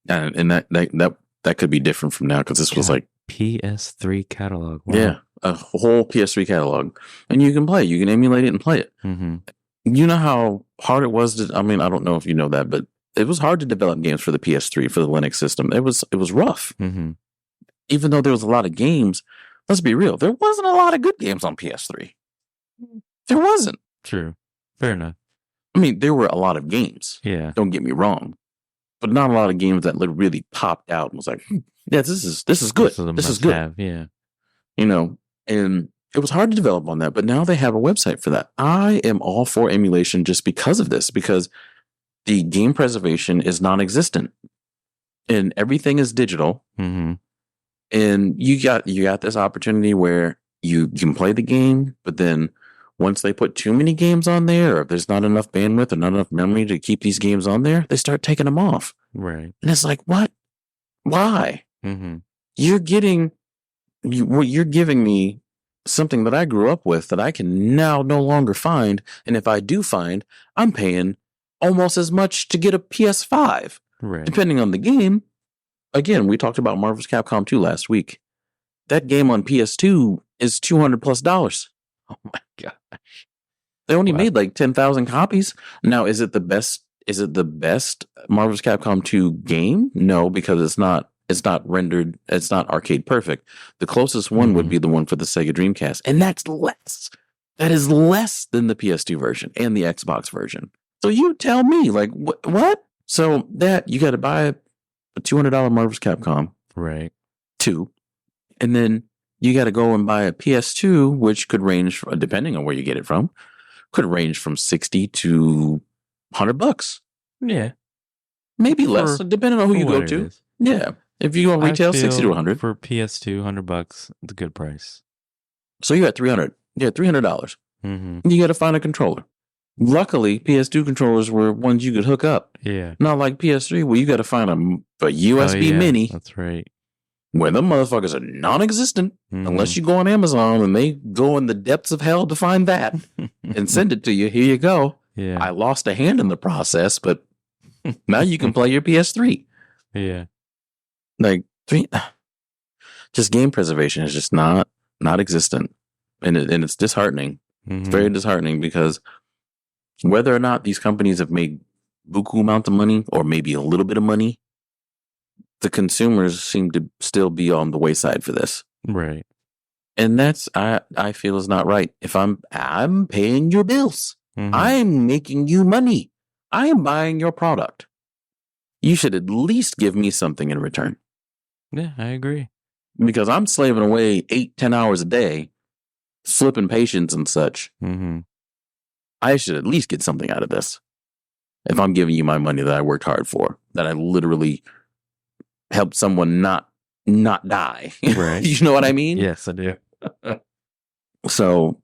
and that could be different from now because this was like PS3 catalog. Wow. Yeah, a whole PS3 catalog. And you can play, you can emulate it and play it. Mm-hmm. You know how hard it was to, I mean, I don't know if you know that, but it was hard to develop games for the PS3, for the Linux system. It was rough. Mm-hmm. Even though there was a lot of games, let's be real, there wasn't a lot of good games on PS3. There wasn't. True. Fair enough. I mean, there were a lot of games. Yeah. Don't get me wrong. But not a lot of games that really popped out and was like, yeah, this is good. This is good. Have, yeah. And it was hard to develop on that, but now they have a website for that. I am all for emulation just because of this, because the game preservation is non-existent and everything is digital. Mm-hmm. And you got this opportunity where you can play the game, but then once they put too many games on there, or if there's not enough bandwidth or not enough memory to keep these games on there, they start taking them off. Right. And it's like, what? Why? Mm-hmm. You're giving me something that I grew up with that I can now no longer find. And if I do find, I'm paying almost as much to get a PS5, right? Depending Depending on the game. Again, we talked about Marvel's Capcom 2 last week. That game on PS2 is $200+. Oh my gosh. They only made like 10,000 copies. Now, is it the best Marvel's Capcom 2 game? No, because it's not It's not rendered. It's not arcade perfect. The closest one would be the one for the Sega Dreamcast, and that's less. That is less than the PS2 version and the Xbox version. So you tell me, like, what? So that you got to buy a $200 Marvel's Capcom, Right. 2, and then you got to go and buy a PS2, which could range, depending on where you get it from, could range from $60 to $100. Yeah. Maybe less, depending on who you go to. Yeah. If you go retail, 60 to 100. For PS2, $100, it's a good price. So you got 300. Yeah, $300. Mm-hmm. You got to find a controller. Luckily, PS2 controllers were ones you could hook up. Yeah. Not like PS3, where you got to find a USB mini. That's right. Where them motherfuckers are non-existent unless you go on Amazon and they go in the depths of hell to find that and send it to you. Here you go. Yeah. I lost a hand in the process, but now you can play your PS3. Yeah. Like, just game preservation is just not existent. And it's disheartening. It's very disheartening because whether or not these companies have made buku amount of money or maybe a little bit of money, the consumers seem to still be on the wayside for this. Right. And that's, I feel is not right. If I'm paying your bills, I'm making you money, I am buying your product, you should at least give me something in return. Yeah, I agree. Because I'm slaving away 8-10 hours a day, flipping patients and such. I should at least get something out of this. If I'm giving you my money that I worked hard for, that I literally helped someone not die. Right. You know what I mean? Yes, I do. So,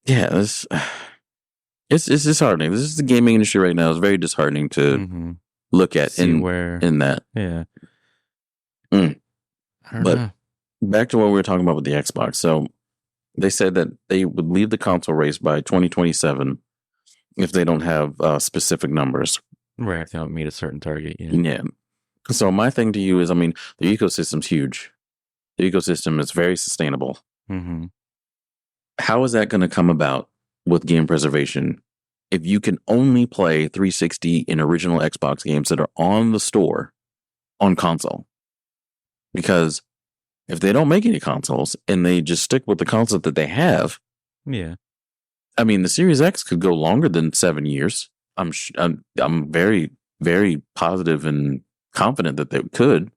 yeah, it's disheartening. This is the gaming industry right now. It's very disheartening to look at in that. Yeah. I don't know. Back to what we were talking about with the Xbox. So they said that they would leave the console race by 2027 if they don't have specific numbers. Right. If they don't meet a certain target. Yeah. So my thing to you is, I mean, the ecosystem's huge. The ecosystem is very sustainable. How is that going to come about with game preservation if you can only play 360 and original Xbox games that are on the store on console? Because if they don't make any consoles and they just stick with the console that they have, I mean, the Series X could go longer than 7 years. I'm very, very positive and confident that they could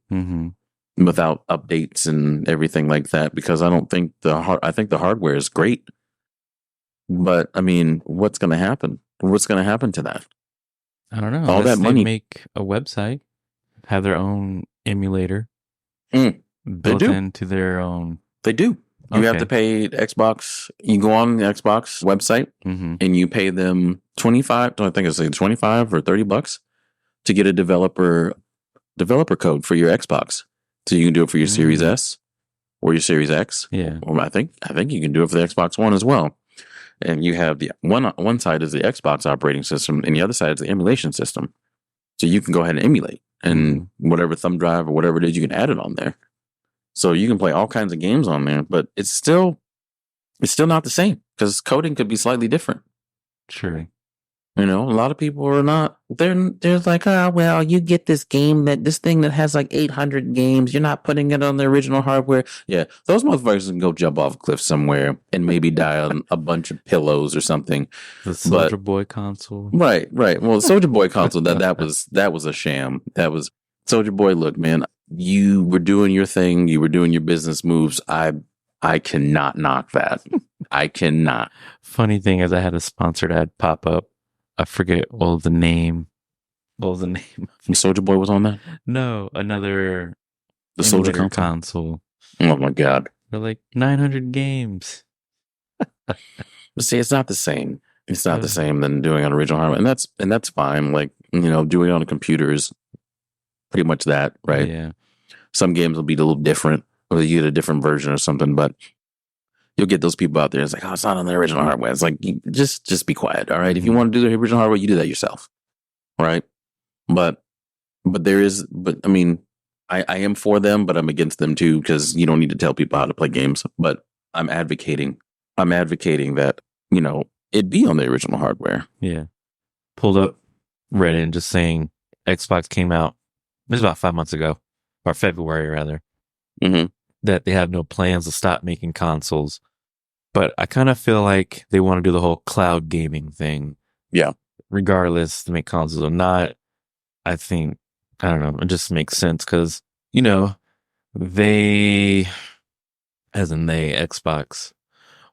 without updates and everything like that. Because I don't think I think the hardware is great, but I mean, what's going to happen? What's going to happen to that? I don't know. All that money. Make a website, have their own emulator. Built into their own. They do. You have to pay Xbox. You go on the Xbox website and you pay them $25. I think it's like $25 or $30 to get a developer code for your Xbox, so you can do it for your Series S or your Series X. Yeah. Or I think you can do it for the Xbox One as well. And you have the one side is the Xbox operating system, and the other side is the emulation system. So you can go ahead and emulate, and whatever thumb drive or whatever it is, you can add it on there. So you can play all kinds of games on there, but it's still not the same because coding could be slightly different. Sure. You know, a lot of people are not, they're like, well, you get this thing that has like 800 games. You're not putting it on the original hardware. Yeah. Those motherfuckers can go jump off a cliff somewhere and maybe die on a bunch of pillows or something. The Soulja Boy console. Right. Well, the Soulja Boy console, that was a sham. That was Soulja Boy. Look, man, you were doing your thing. You were doing your business moves. I cannot knock that. I cannot. Funny thing is I had a sponsored ad pop up. I forget the name. What was the name? Soulja Boy was on that? No, another the Soulja console. Oh my God. They're like 900 games. But see, it's not the same. It's not the same than doing on original hardware. And that's fine. Like, you know, doing it on a computer is pretty much that, right? Yeah. Some games will be a little different, or you get a different version or something, but you'll get those people out there. It's like, oh, it's not on the original hardware. It's like, just be quiet. All right. If you want to do the original hardware, you do that yourself. Right. But I mean, I am for them, but I'm against them too, because you don't need to tell people how to play games. But I'm advocating that, you know, it be on the original hardware. Yeah. Pulled up Reddit and just saying Xbox came out. It was about 5 months ago. or February rather, Mm-hmm. that they have no plans to stop making consoles. But I kind of feel like they want to do the whole cloud gaming thing. Yeah. Regardless to make consoles or not. I think, I don't know, it just makes sense because, you know, they, as in they, Xbox,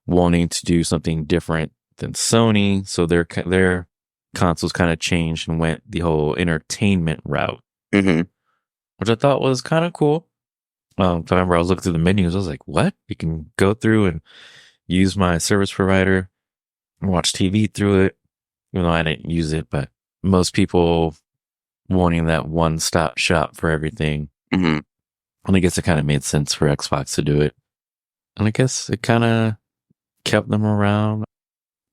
wanting to do something different than Sony. So their consoles kind of changed and went the whole entertainment route, Mm-hmm. which I thought was kind of cool. I remember I was looking through the menus. I was like, what? You can go through and use my service provider and watch TV through it. Even though I didn't use it, but most people wanting that one-stop shop for everything. Mm-hmm. And I guess it kind of made sense for Xbox to do it. And I guess it kind of kept them around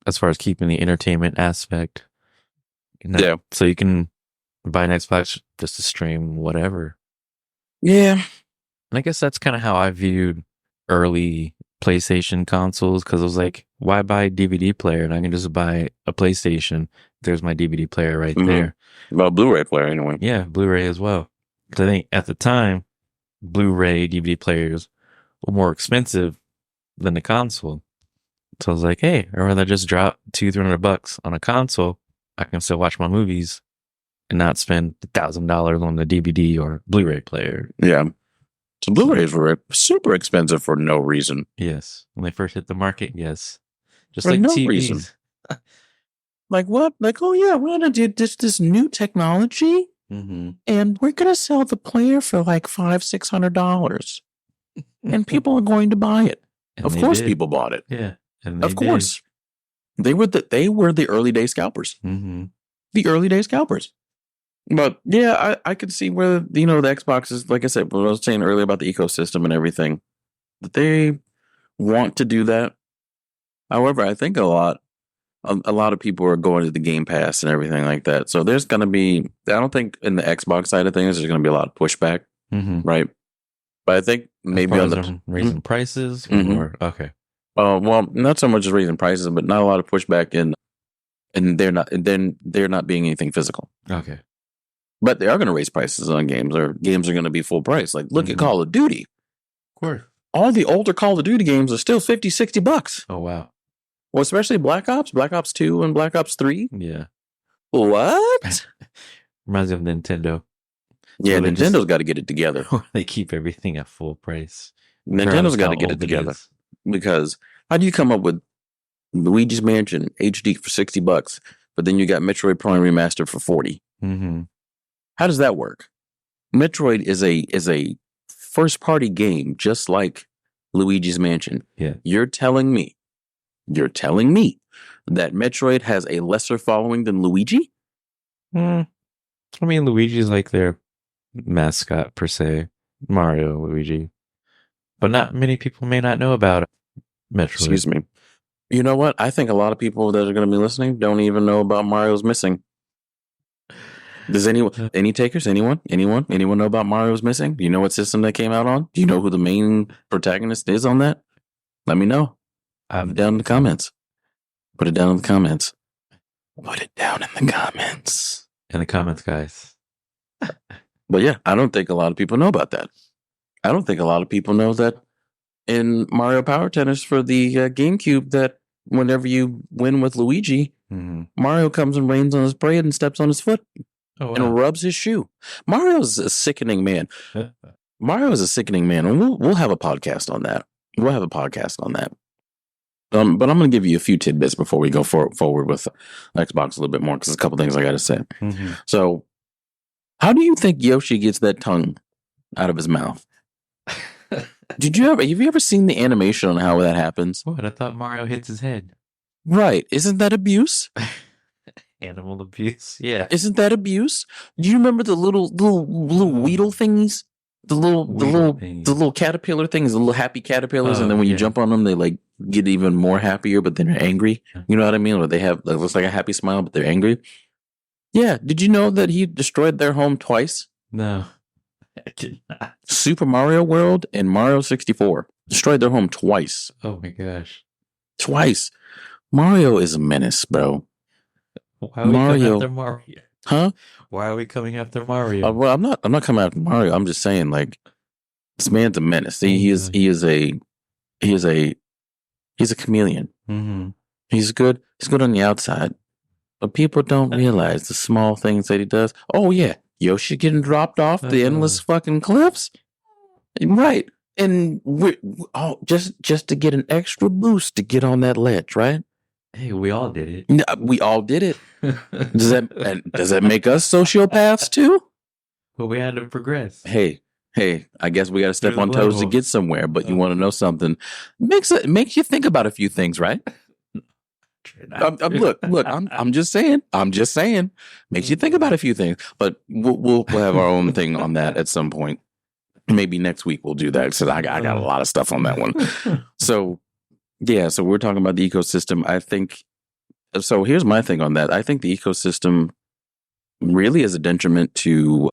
as far as keeping the entertainment aspect. Yeah. So you can buy an Xbox just to stream whatever. Yeah. And I guess that's kind of how I viewed early PlayStation consoles, because it was like, why buy a DVD player? And I can just buy a PlayStation. There's my DVD player right there. Well, Blu-ray player anyway. Yeah, Blu-ray as well. Because I think at the time, Blu-ray DVD players were more expensive than the console. So I was like, hey, I'd rather just drop $200-$300 on a console. I can still watch my movies and not spend $1,000 on the DVD or Blu-ray player. Yeah. So Blu-rays were super expensive for no reason. Yes. When they first hit the market, yes. Just For like no TVs. reason. Like what? Like, oh yeah, we're gonna do this new technology, Mm-hmm. and we're gonna sell the player for like $500-$600, and people are going to buy it. And of they course, did. people bought it. Yeah. And Of course, they were the early day scalpers. Mm-hmm. The early day scalpers. But yeah, I could see where the Xbox is, like I said, what I was saying earlier about the ecosystem and everything, that they want to do that. However, I think a lot of people are going to the Game Pass and everything like that. So there's going to be, I don't think in the Xbox side of things, there's going to be a lot of pushback, Mm-hmm. right? But I think maybe on them raising prices Mhm. or okay. Well, not so much as raising prices, but not a lot of pushback and they're not being anything physical. Okay. But they are going to raise prices on games, or games are going to be full price. Like, look at Mhm. Call of Duty. Of course. All the older Call of Duty games are still $50-$60. Oh wow. Well, especially Black Ops 2 and Black Ops 3. Yeah. What? Reminds me of Nintendo. Yeah, Well, Nintendo's got to get it together. They keep everything at full price. Nintendo's Regardless got how to get old it together. is. Because how do you come up with Luigi's Mansion HD for $60, but then you got Metroid Prime Remastered for $40? Mm-hmm. How does that work? Metroid is a first party game, just like Luigi's Mansion. Yeah. You're telling me that Metroid has a lesser following than Luigi? I mean, Luigi's like their mascot per se. Mario, Luigi. But not many people may not know about Metroid. Excuse me. You know what? I think a lot of people that are going to be listening don't even know about Mario's Missing. Does any takers? Anyone know about Mario's Missing? Do you know what system that came out on? Do you know who the main protagonist is on that? Let me know. Put it down in the comments. Put it down in the comments. Put it down in the comments. In the comments, guys. But yeah, I don't think a lot of people know about that. I don't think a lot of people know that in Mario Power Tennis for the GameCube, that whenever you win with Luigi, Mario comes and rains on his parade and steps on his foot. Oh, wow. And rubs his shoe. Mario's a sickening man. Mario is a sickening man, and we'll have a podcast on that. We'll have a podcast on that. But I'm going to give you a few tidbits before we go forward with Xbox a little bit more, because there's a couple things I got to say. Mm-hmm. So, how do you think Yoshi gets that tongue out of his mouth? Have you ever seen the animation on how that happens? What? I thought Mario hits his head. Right. Isn't that abuse? Animal abuse. Yeah. Isn't that abuse? Do you remember the little Weedle thingies? The little caterpillar things, the little happy caterpillars, and then when you jump on them, they like get even more happier, but then they're angry. You know what I mean? Or they have, it looks like a happy smile, but they're angry. Yeah. Did you know that he destroyed their home twice? No, I did not. Super Mario World and Mario 64 destroyed their home twice. Oh my gosh. Twice. Mario is a menace, bro. Why would Mario? Huh? Why are we coming after Mario? Well, I'm not coming after Mario. I'm just saying, like, this man's a menace. He is he's a chameleon. Mm-hmm. He's good. He's good on the outside, but people don't realize the small things that he does. Oh yeah, Yoshi getting dropped off the endless fucking cliffs, right? And we just to get an extra boost to get on that ledge, right? Hey, we all did it. No, we all did it. Does that make us sociopaths too? But we had to progress. Hey, I guess we got to step Through the on toes to level. get somewhere. But you want to know something? Makes you think about a few things, right? Look, I'm just saying. Makes you think about a few things. But we'll have our own thing on that at some point. Maybe next week we'll do that because I got a lot of stuff on that one. So yeah, so we're talking about the ecosystem. I think so. Here's my thing on that. I think the ecosystem really is a detriment to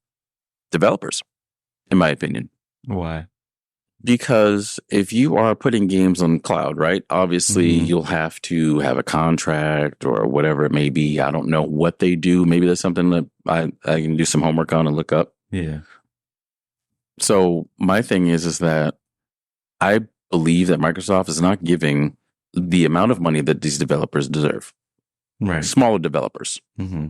developers, in my opinion. Why? Because if you are putting games on cloud, right? Obviously, you'll have to have a contract or whatever it may be. I don't know what they do. Maybe that's something that I can do some homework on and look up. Yeah. So my thing is that I believe that Microsoft is not giving the amount of money that these developers deserve. Right. Smaller developers. Mm-hmm.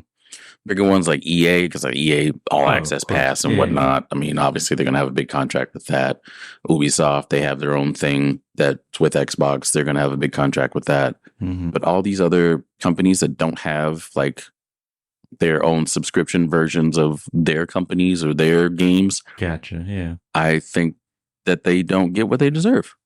Bigger ones like EA, because like EA All Access Pass and whatnot. I mean, obviously they're going to have a big contract with that. Ubisoft, they have their own thing that's with Xbox. They're going to have a big contract with that. Mm-hmm. But all these other companies that don't have like their own subscription versions of their companies or their games. Gotcha. Yeah. I think that they don't get what they deserve.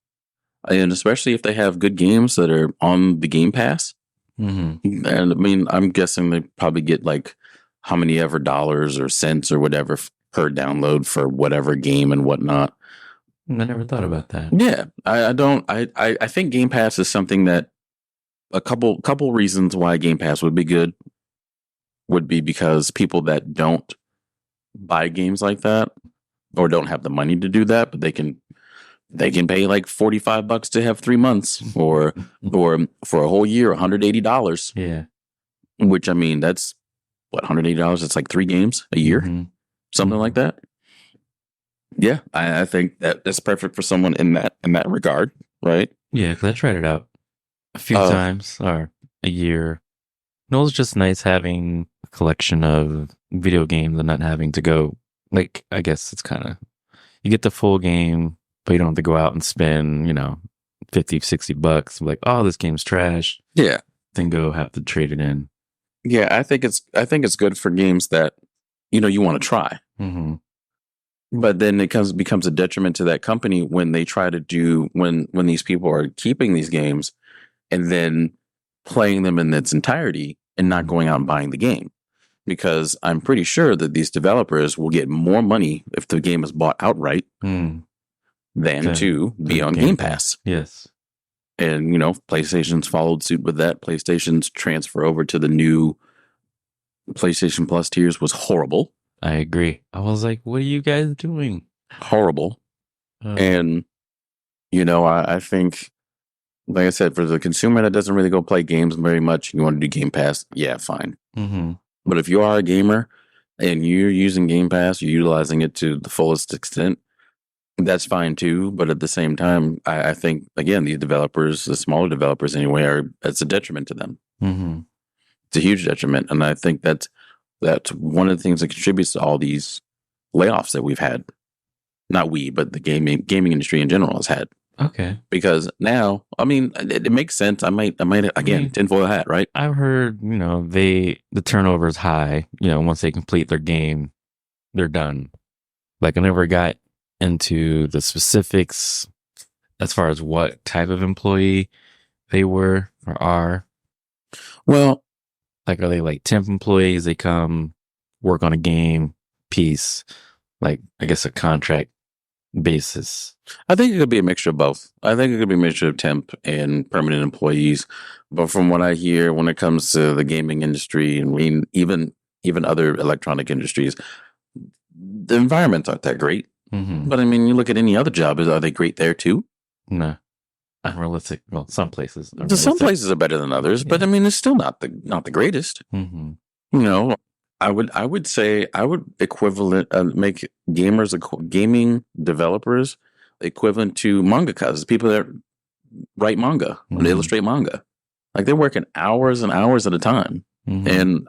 And especially if they have good games that are on the Game Pass. Mm-hmm. And I mean, I'm guessing they probably get like how many ever dollars or cents or whatever per download for whatever game and whatnot. I never thought about that. Yeah, I think Game Pass is something that a couple reasons why Game Pass would be good would be because people that don't buy games like that or don't have the money to do that, but they can pay like $45 to have 3 months or for a whole year, $180. Yeah. Which I mean, that's what, $180? It's like 3 games a year, something like that. Yeah, I think that's perfect for someone in that regard, right? Yeah, because I tried it out a few times or a year. And it was just nice having a collection of video games and not having to go, like, I guess it's kind of, you get the full game, but you don't have to go out and spend, $50-$60. Like, oh, this game's trash. Yeah. Then go have to trade it in. Yeah, I think it's good for games that, you want to try. Mm-hmm. But then it becomes a detriment to that company when they try to do, when these people are keeping these games and then playing them in its entirety and not going out and buying the game. Because I'm pretty sure that these developers will get more money if the game is bought outright than to be on Game Pass. Yes. And, PlayStation's followed suit with that. PlayStation's transfer over to the new PlayStation Plus tiers was horrible. I agree. I was like, what are you guys doing? Horrible. And, I think, like I said, for the consumer that doesn't really go play games very much, you want to do Game Pass, yeah, fine. Mm-hmm. But if you are a gamer and you're using Game Pass, you're utilizing it to the fullest extent, that's fine too. But at the same time, I think, again, these developers, the smaller developers anyway, it's a detriment to them. Mm-hmm. It's a huge detriment. And I think that's one of the things that contributes to all these layoffs that we've had. Not we, but the gaming industry in general has had. Okay. Because now, I mean, it makes sense. I might again, tinfoil hat, right? I've heard, the turnover is high. Once they complete their game, they're done. Like, I never got into the specifics as far as what type of employee they were or are. Well, like, are they like temp employees? They come work on a game piece, like, I guess, a contract basis. I think it could be a mixture of both. I think it could be a mixture of temp and permanent employees. But from what I hear, when it comes to the gaming industry, and I mean, even other electronic industries, the environments aren't that great. Mm-hmm. But I mean, you look at any other job, are they great there too? No. Unrealistic. Well, some places. Some places are better than others, but I mean, it's still not the greatest. Mm-hmm. I would say I would equivalent make gaming developers equivalent to mangakas, people that write manga or Mhm. illustrate manga. Like they're working hours and hours at a time, Mhm.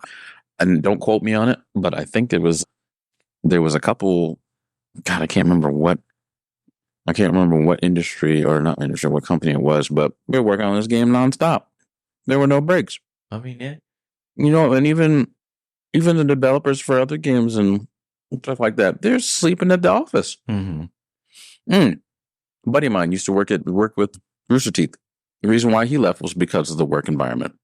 and don't quote me on it, but I think there was a couple. God, I can't remember what industry or not industry, what company it was, but we were working on this game nonstop. There were no breaks, I mean, yeah. and even the developers for other games and stuff like that, they're sleeping at the office. Mhm. A buddy of mine used to work with Rooster Teeth. The reason why he left was because of the work environment.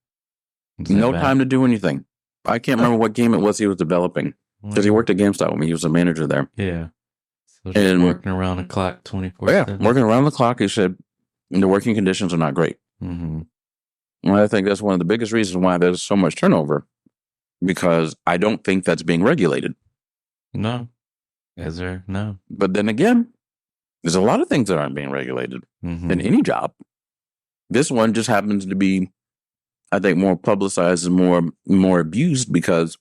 Is that No bad? time to do anything. I can't remember what game it was he was developing because he worked at GameStop with me. He was a manager there. Yeah. So just And working around the clock 24/7. working around the clock. He said the working conditions are not great. Mm-hmm. And I think that's one of the biggest reasons why there's so much turnover, because I don't think that's being regulated. No. Is there? No. But then again, there's a lot of things that aren't being regulated in any job. This one just happens to be, I think, more publicized and more abused because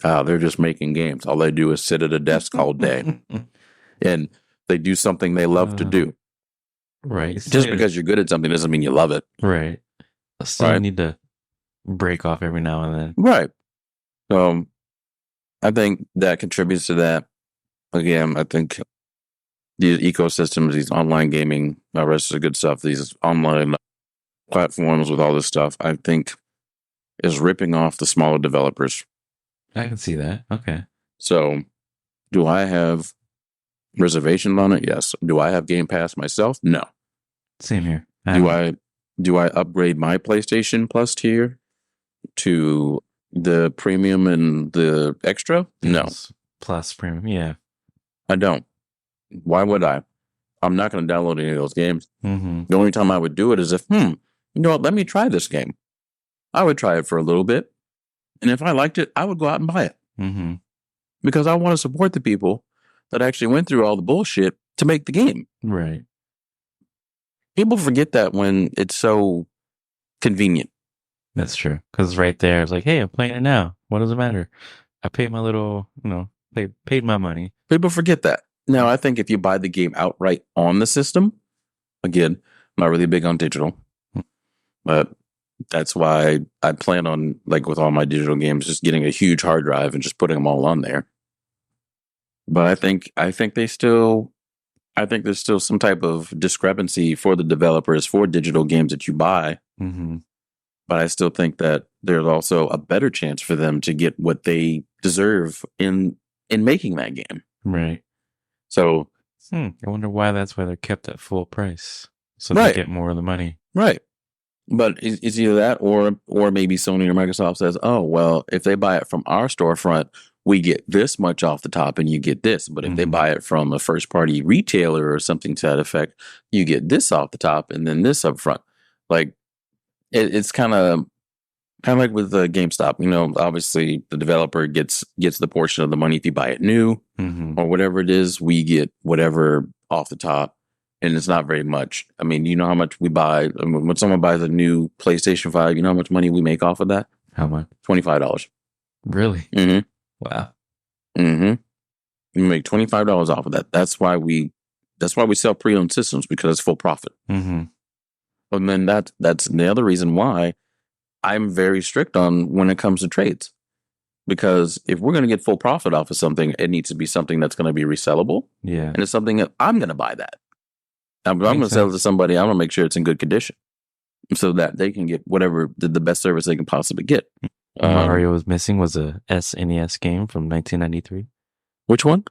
they're just making games. All they do is sit at a desk all day, and they do something they love to do. Right. Just because you're good at something doesn't mean you love it. Right. I still need to break off every now and then. Right. So I think that contributes to that. Again, I think these ecosystems, these online gaming, the rest of the good stuff, these online platforms with all this stuff, I think is ripping off the smaller developers. I can see that. Okay. So do I have reservations on it? Yes. Do I have Game Pass myself? No. Same here. Do I upgrade my PlayStation Plus tier to the premium and the extra? No. Plus premium. Yeah. I don't. Why would I? I'm not going to download any of those games. Mm-hmm. The only time I would do it is if, you know what, let me try this game. I would try it for a little bit. And if I liked it, I would go out and buy it. Mm-hmm. Because I want to support the people that actually went through all the bullshit to make the game. Right. People forget that when it's so convenient. That's true. Because right there, it's like, hey, I'm playing it now. What does it matter? I paid my little, paid my money. People forget that. Now, I think if you buy the game outright on the system, again, I'm not really big on digital, but that's why I plan on, like with all my digital games, just getting a huge hard drive and just putting them all on there. But I think there's still some type of discrepancy for the developers for digital games that you buy. Mm-hmm. But I still think that there's also a better chance for them to get what they deserve in making that game. Right. So I wonder why that's why they're kept at full price. So Right. they get more of the money. Right. But it's either that or maybe Sony or Microsoft says, oh, well, if they buy it from our storefront, we get this much off the top and you get this. But if they buy it from a first party retailer or something to that effect, you get this off the top and then this up front. Like it's kind of like with the GameStop, obviously the developer gets the portion of the money if you buy it new or whatever it is, we get whatever off the top. And it's not very much. I mean, you know how much we buy when someone buys a new PlayStation 5, you know how much money we make off of that? How much? $25. Really? Mm-hmm. Wow. Mm-hmm. We make $25 off of that. That's why we sell pre-owned systems, because it's full profit. Mm-hmm. And then that's the other reason why I'm very strict on when it comes to trades. Because if we're going to get full profit off of something, it needs to be something that's going to be resellable. Yeah. And it's something that I'm going to buy that. I'm going to sell it to somebody. I'm going to make sure it's in good condition so that they can get whatever the best service they can possibly get. Mario is Missing was a SNES game from 1993. Which one?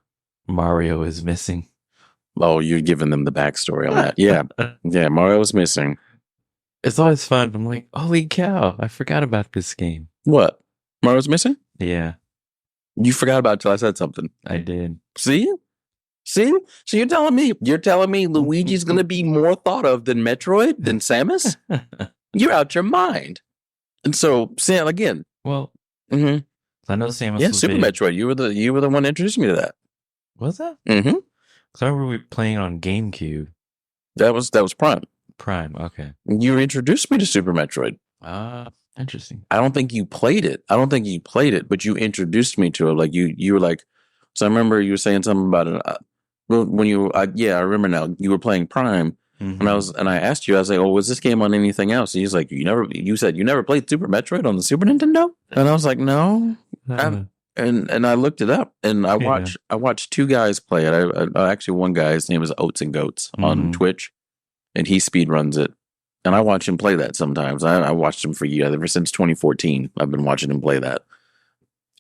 Mario is Missing. Oh, you're giving them the backstory on that. Yeah. Yeah, Mario is Missing. It's always fun. I'm like, holy cow, I forgot about this game. What? Mario's Missing? Yeah. You forgot about it till I said something. I did. See? So you're telling me Luigi's going to be more thought of than Metroid, than Samus? You're out your mind. And so, Sam, again. Well, I know Samus. Yeah, was Super big. Metroid. You were the one that introduced me to that. Was that? Mm-hmm. Because I remember we playing on GameCube. That was Prime. Prime. Okay. You introduced me to Super Metroid. I Interesting. I don't think you played it. But you introduced me to it. Like you were like, so I remember you were saying something about it. Well, when I remember now. You were playing Prime, and I asked you, I was like, "Oh, was this game on anything else?" And he's like, You said you never played Super Metroid on the Super Nintendo, and I was like, "No." And I looked it up, and I watched two guys play it. I actually one guy, his name is Oats and Goats on Twitch, and he speed runs it. And I watch him play that sometimes. I watched him for years, ever since 2014. I've been watching him play that.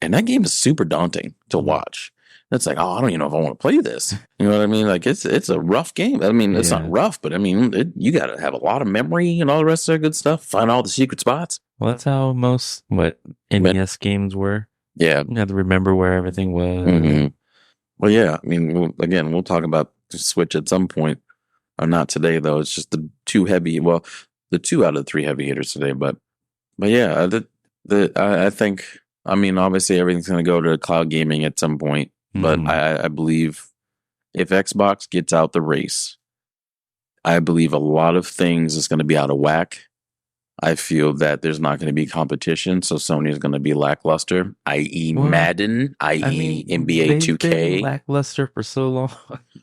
And that game is super daunting to watch. It's like, oh, I don't even know if I want to play this. You know what I mean? Like, it's a rough game. I mean, it's not rough, but I mean, you got to have a lot of memory and all the rest of that good stuff. Find all the secret spots. Well, that's how most, NES games were. Yeah. You have to remember where everything was. Mm-hmm. Well, yeah. I mean, we'll talk about the Switch at some point. Not today, though. It's just the two out of the three heavy hitters today. But yeah, I think, I mean, obviously everything's going to go to cloud gaming at some point. But I believe if Xbox gets out the race, I believe a lot of things is going to be out of whack. I feel that there's not going to be competition, so Sony is going to be lackluster, i.e. Madden, i.e. NBA 2K. Been lackluster for so long.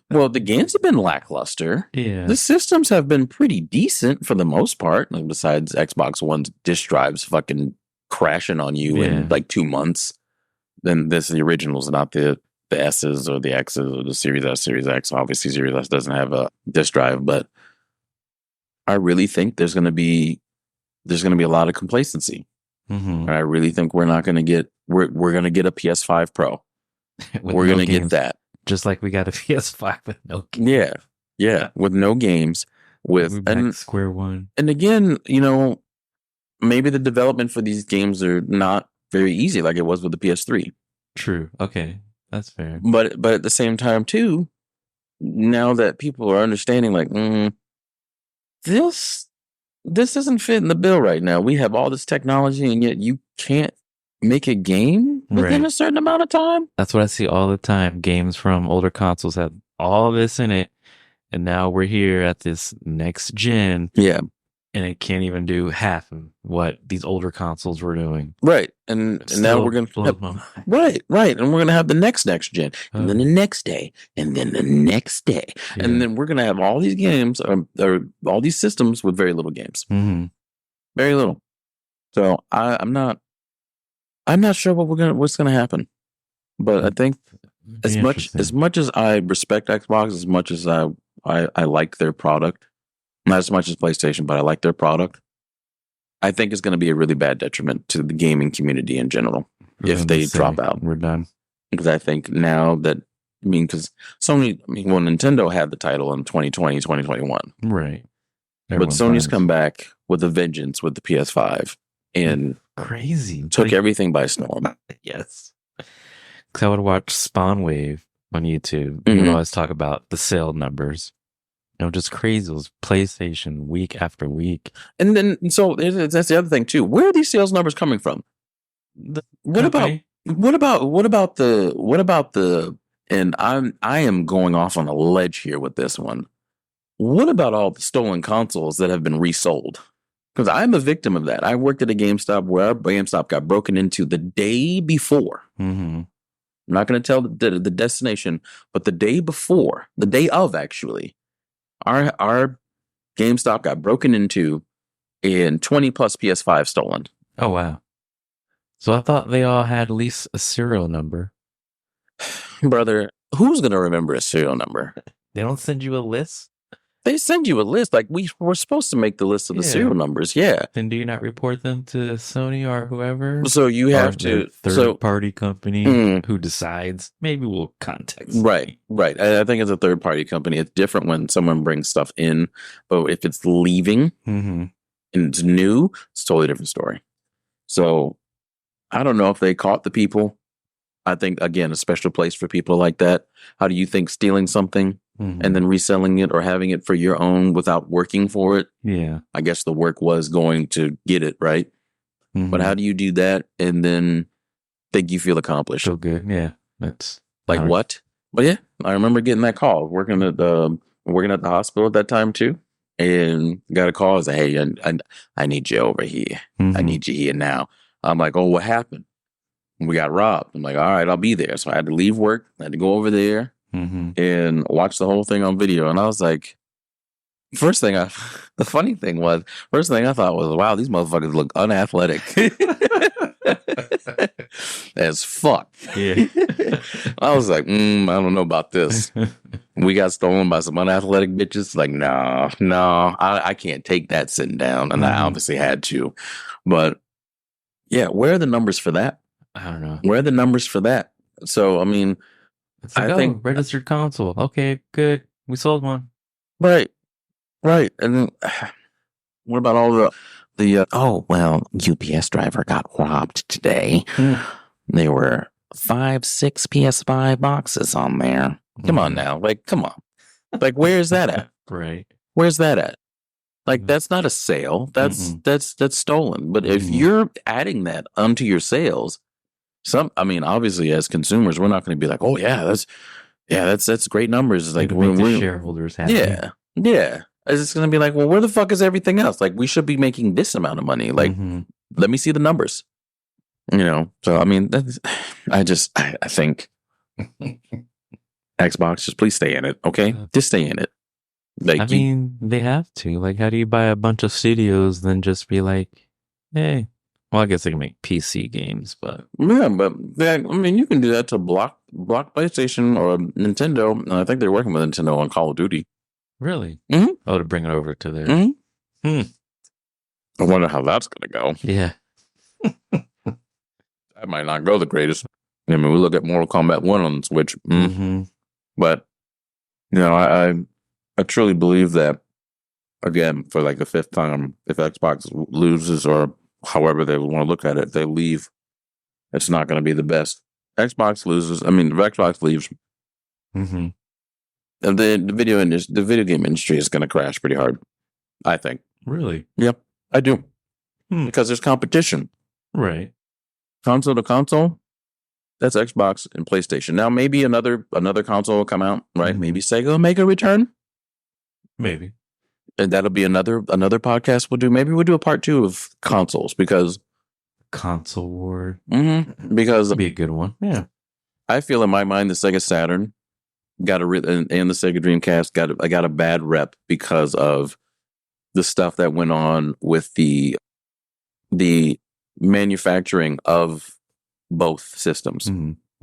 Well, the games have been lackluster. Yeah. The systems have been pretty decent for the most part, like besides Xbox One's disk drives fucking crashing on you in like 2 months. Then the originals, not the S's or the X's or the Series S, Series X. Obviously, Series S doesn't have a disk drive, but I really think there's going to be a lot of complacency. And I really think we're not going to get we're going to get a PS5 Pro. We're going to get that, just like we got a PS5 with no games. Yeah, with no games. With square one. And again, maybe the development for these games are not very easy, like it was with the PS3. True. Okay, that's fair. But at the same time, too, now that people are understanding, like, this doesn't fit in the bill right now. We have all this technology, and yet you can't make a game within a certain amount of time. That's what I see all the time. Games from older consoles have all this in it, and now we're here at this next gen. Yeah. And it can't even do half of what these older consoles were doing. Right. And now we're going to... Right. And we're going to have the next gen. And then the next day. And then the next day. Yeah. And then we're going to have all these games, or all these systems with very little games. Very little. So I'm not sure what's going to happen. But I think as much as I respect Xbox, as much as I like their product, not as much as PlayStation, but I like their product, I think it's going to be a really bad detriment to the gaming community in general if they drop out. We're done. Because I think now that, because Nintendo had the title in 2020, 2021. Right. But Sony's come back with a vengeance with the PS5 and crazy took everything by storm. Yes. Because I would watch Spawn Wave on YouTube. And would always talk about the sale numbers. Just crazy. It was PlayStation week after week. And then, so that's the other thing too. Where are these sales numbers coming from? What about the, and I am going off on a ledge here with this one. What about all the stolen consoles that have been resold? Because I'm a victim of that. I worked at a GameStop where our GameStop got broken into the day before. I'm not going to tell the destination, but the day before, the day of actually, our GameStop got broken into and 20 plus PS5 stolen. Oh, wow. So I thought they all had at least a serial number. Brother, who's going to remember a serial number? They don't send you a list? They send you a list. Like we're supposed to make the list of the serial numbers. Yeah. Then do you not report them to Sony or whoever? So you have to third party company who decides. Maybe we'll contact. Right. I think it's a third party company. It's different when someone brings stuff in, but if it's leaving and it's new, it's a totally different story. So I don't know if they caught the people. I think, again, a special place for people like that. How do you think stealing something and then reselling it or having it for your own without working for it? Yeah. I guess the work was going to get it, right? But how do you do that and then think you feel accomplished? So good. Yeah. That's like what? But yeah, I remember getting that call, working at the hospital at that time too. and got a call. I was like, hey, I need you over here. I need you here now. I'm like, oh, what happened? We got robbed. I'm like, all right, I'll be there. So I had to leave work. I had to go over there and watch the whole thing on video. And I was like, the funny thing was, first thing I thought was, wow, these motherfuckers look unathletic as fuck. Yeah. I was like, I don't know about this. We got stolen by some unathletic bitches. Like, no, I can't take that sitting down. And I obviously had to. But yeah, where are the numbers for that? I don't know. Where are the numbers for that? So, I mean, it's like, I think registered console. Okay, good. We sold one. Right. And then, what about all the oh, well, UPS driver got robbed today. There were 5-6 PS5 boxes on there. Come on now. Like, come on. Like, where's that at? Right. Where's that at? Like, that's not a sale. That's stolen. But if you're adding that onto your sales, obviously as consumers, we're not going to be like, oh yeah, that's great numbers. Like, we're the shareholders happy. Yeah. It's just going to be like, well, where the fuck is everything else? Like, we should be making this amount of money. Like, let me see the numbers. So I mean, I think Xbox, just please stay in it, okay? Just stay in it. Like, they have to. Like, how do you buy a bunch of studios then just be like, hey, well, I guess they can make PC games, but yeah, but you can do that to block PlayStation or Nintendo. And I think they're working with Nintendo on Call of Duty. Really? Oh, to bring it over to their. I wonder how that's going to go. Yeah. That might not go the greatest. I mean, we look at Mortal Kombat 1 on the Switch. But, I truly believe that, again, for like the fifth time, if Xbox loses or however they want to look at it, they leave, it's not going to be the best. Xbox loses. I mean, if Xbox leaves, the video game industry is going to crash pretty hard, I think. Really? Yep, I do. Because there's competition. Right. Console to console, that's Xbox and PlayStation. Now, maybe another console will come out, right? Maybe Sega will make a return. Maybe. And that'll be another podcast we'll do. Maybe we'll do a part 2 of consoles because console war. Because that'd be a good one. Yeah. I feel in my mind the Sega Saturn got and the Sega Dreamcast got a bad rep because of the stuff that went on with the manufacturing of both systems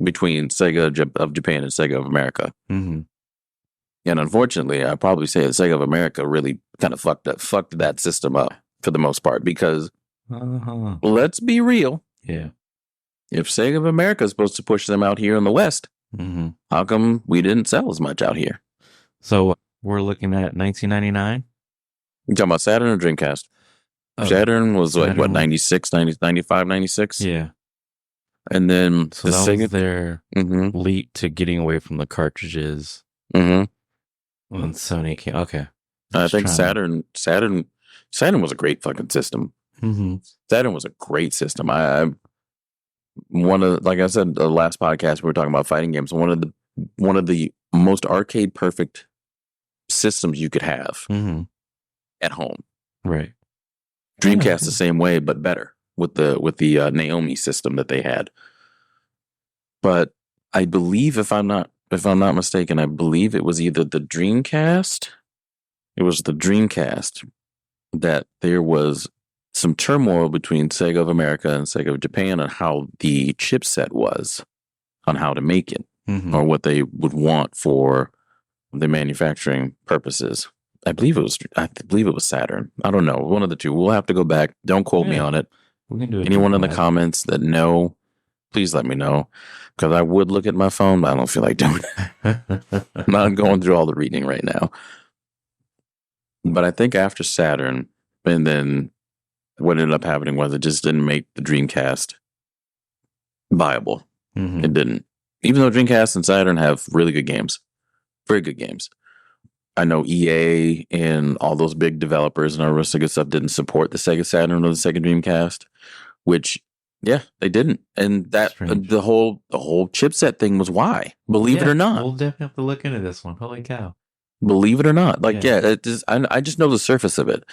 between Sega of Japan and Sega of America. And unfortunately, I'd probably say the Sega of America really kind of fucked that system up for the most part because let's be real. Yeah. If Sega of America is supposed to push them out here in the West, how come we didn't sell as much out here? So we're looking at 1999? You talking about Saturn or Dreamcast? Saturn was like, what, 96, 90, 95, 96? Yeah. And then so that Sega was their leap to getting away from the cartridges. When Sony came. Okay. I think Saturn was a great fucking system. Saturn was a great system. Like I said, the last podcast we were talking about fighting games. One of the most arcade perfect systems you could have at home. Right. Dreamcast the same way, but better with the Naomi system that they had. But I believe, if I'm not mistaken, I believe it was either the Dreamcast. It was the Dreamcast that there was some turmoil between Sega of America and Sega of Japan on how the chipset was, on how to make it, or what they would want for the manufacturing purposes. I believe it was Saturn. I don't know. One of the two. We'll have to go back. Don't quote me on it. We can do it. Anyone in the comments that know, please let me know. Because I would look at my phone, but I don't feel like doing it. I'm not going through all the reading right now. But I think after Saturn, and then what ended up happening was it just didn't make the Dreamcast viable. It didn't. Even though Dreamcast and Saturn have really good games. Very good games. I know EA and all those big developers and all the rest of the good stuff didn't support the Sega Saturn or the Sega Dreamcast, which, yeah, they didn't. And that the whole chipset thing was why, believe it or not. We'll definitely have to look into this one. Holy cow. Believe it or not. Like, Yeah. I just know the surface of it.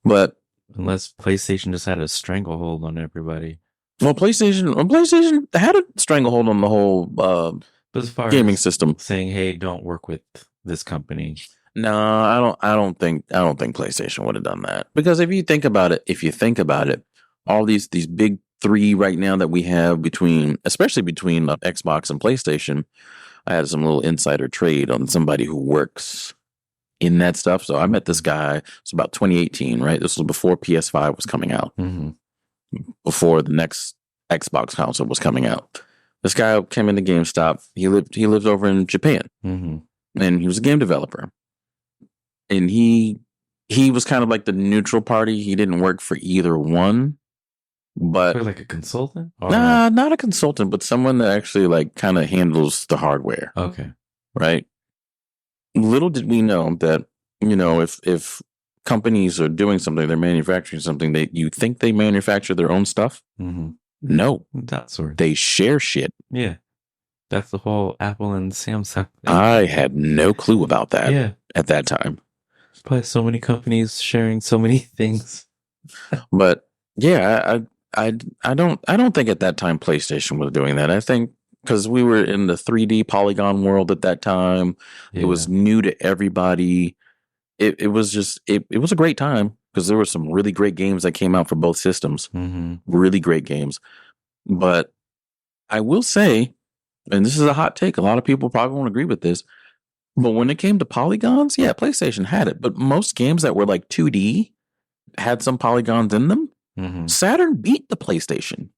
But Unless PlayStation just had a stranglehold on everybody. PlayStation had a stranglehold on the whole But as far gaming as system. saying, hey, don't work with this company. No, I don't think PlayStation would have done that. Because if you think about it, all these big three right now that we have especially between Xbox and PlayStation, I had some little insider trade on somebody who works in that stuff. So I met this guy. It's about 2018, right? This was before PS5 was coming out, before the next Xbox console was coming out. This guy came into GameStop. He lived over in Japan, and he was a game developer. And he was kind of like the neutral party. He didn't work for either one, but like a consultant? Nah, not a consultant, but someone that actually like kind of handles the hardware. Okay. Right. Little did we know that, if companies are doing something, they're manufacturing something, you think they manufacture their own stuff. No, that's sort. They share shit. Yeah. That's the whole Apple and Samsung thing. I had no clue about that. Yeah. At that time. Probably so many companies sharing so many things. But yeah, I don't think at that time PlayStation was doing that. I think because we were in the 3D polygon world at that time. Yeah. It was new to everybody. It was just it was a great time because there were some really great games that came out for both systems. Really great games. But I will say, and this is a hot take, a lot of people probably won't agree with this, but when it came to polygons, yeah, PlayStation had it. But most games that were like 2D had some polygons in them. Saturn beat the PlayStation.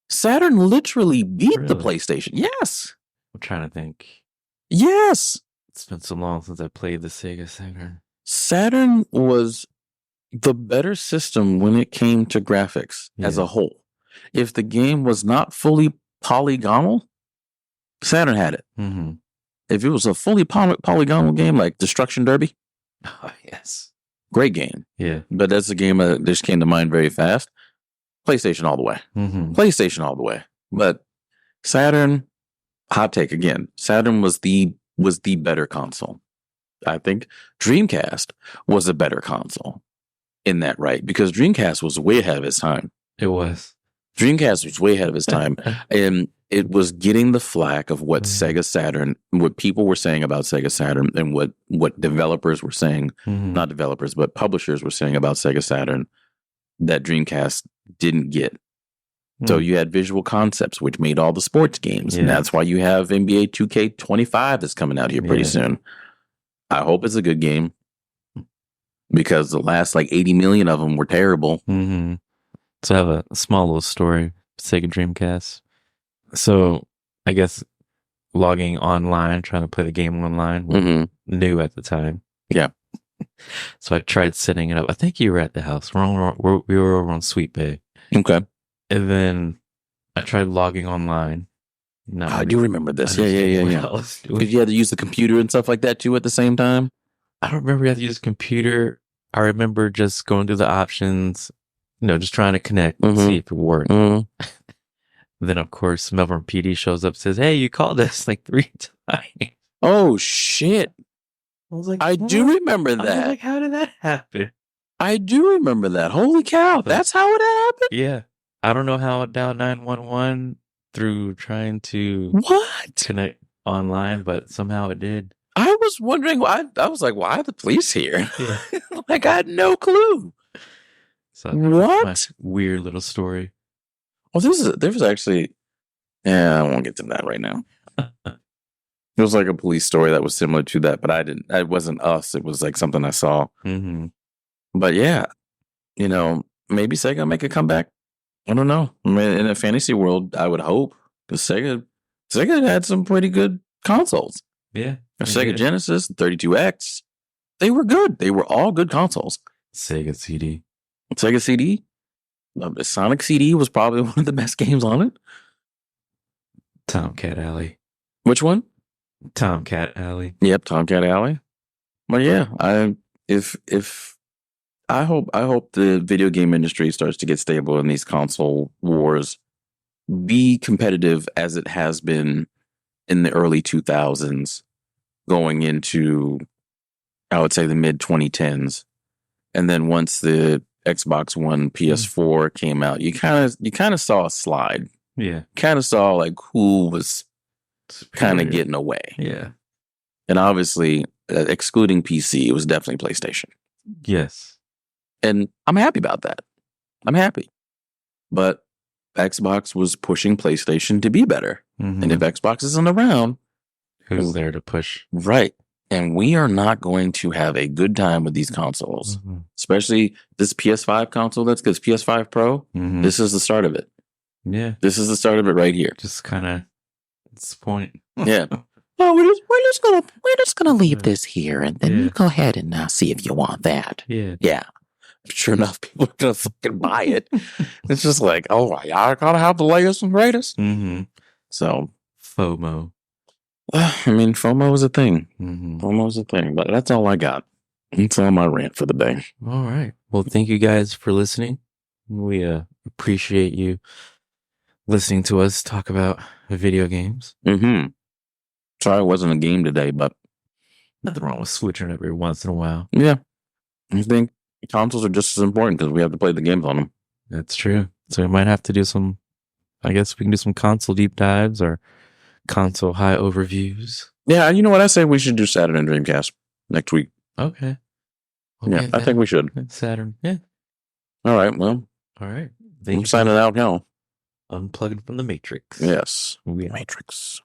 Saturn literally beat the PlayStation. Yes. I'm trying to think. Yes. It's been so long since I played the Sega Saturn. Saturn was the better system when it came to graphics as a whole. If the game was not fully polygonal, Saturn had it. If it was a fully polygonal game like Destruction Derby, oh, yes, great game. Yeah. But that's a game that just came to mind very fast. PlayStation all the way. PlayStation all the way. But Saturn, hot take again, Saturn was the better console. I think Dreamcast was a better console in that, right? Because Dreamcast was way ahead of its time. It was. Dreamcast was way ahead of its time. And it was getting the flack of what Sega Saturn, what people were saying about Sega Saturn, and what developers were saying, not developers, but publishers were saying about Sega Saturn that Dreamcast didn't get. So you had Visual Concepts, which made all the sports games. And that's why you have NBA 2K25 that's coming out here pretty soon. I hope it's a good game because the last like 80 million of them were terrible. So I have a small little story, Sega Dreamcast. So I guess logging online, trying to play the game online, was new at the time. Yeah. So I tried setting it up. I think you were at the house. We were over on Sweet Bay. Okay. And then I tried logging online. I do remember this. Yeah. Because you had to use the computer and stuff like that too at the same time. I don't remember you had to use a computer. I remember just going through the options, just trying to connect and see if it worked. Then, of course, Melbourne PD shows up and says, hey, you called us like 3 times. Oh, shit. I was like, I do remember that. I was like, how did that happen? I do remember that. Holy cow. That's how it happened? Yeah. I don't know how it dialed 911 through trying to connect online, but somehow it did. I was wondering why. I was like, why are the police here? Yeah. Like, I had no clue. So what? Weird little story. Oh, there was actually, I won't get to that right now. It was like a police story that was similar to that, but it wasn't us. It was like something I saw. But yeah, maybe Sega make a comeback. I don't know. I mean, in a fantasy world, I would hope, because Sega had some pretty good consoles. Yeah. Sega Genesis, 32X, they were good. They were all good consoles. Sega CD. The Sonic CD was probably one of the best games on it. Tomcat Alley. Which one? Tomcat Alley. Yep, Tomcat Alley. But yeah, I hope the video game industry starts to get stable in these console wars, be competitive as it has been in the early 2000s, going into I would say the mid 2010s. And then once the Xbox One PS4 came out, you kind of saw a slide. Yeah. Kind of saw like who was kind of Superior. getting away. Yeah. And obviously, excluding PC, it was definitely PlayStation. Yes. And I'm happy about that. I'm happy. But Xbox was pushing PlayStation to be better. And if Xbox isn't around, who's there to push? Right. And we are not going to have a good time with these consoles, especially this PS5 console. That's because PS5 Pro, this is the start of it. Yeah. This is the start of it right here. Just kind of disappoint. Yeah. Oh, we're just gonna leave this here, and then you go ahead and see if you want that. Yeah. Yeah. Sure enough, people are gonna fucking buy it. It's just like, oh, I gotta have the latest and greatest. So FOMO. I mean, FOMO is a thing. Mm-hmm. FOMO is a thing, but that's all I got. That's all my rant for the day. All right. Well, thank you guys for listening. We appreciate you listening to us talk about video games. Mm-hmm. Sorry it wasn't a game today, but nothing wrong with switching every once in a while. Yeah. I think consoles are just as important because we have to play the games on them. That's true. So we might have to do some, I guess we can do some console deep dives or console high overviews. Yeah, you know what? I say we should do Saturn and Dreamcast next week. Okay. Yeah, I think we should. Saturn. Yeah. All right. Well. All right. I'm signing out now. Unplugging from the Matrix. Yes. We Matrix.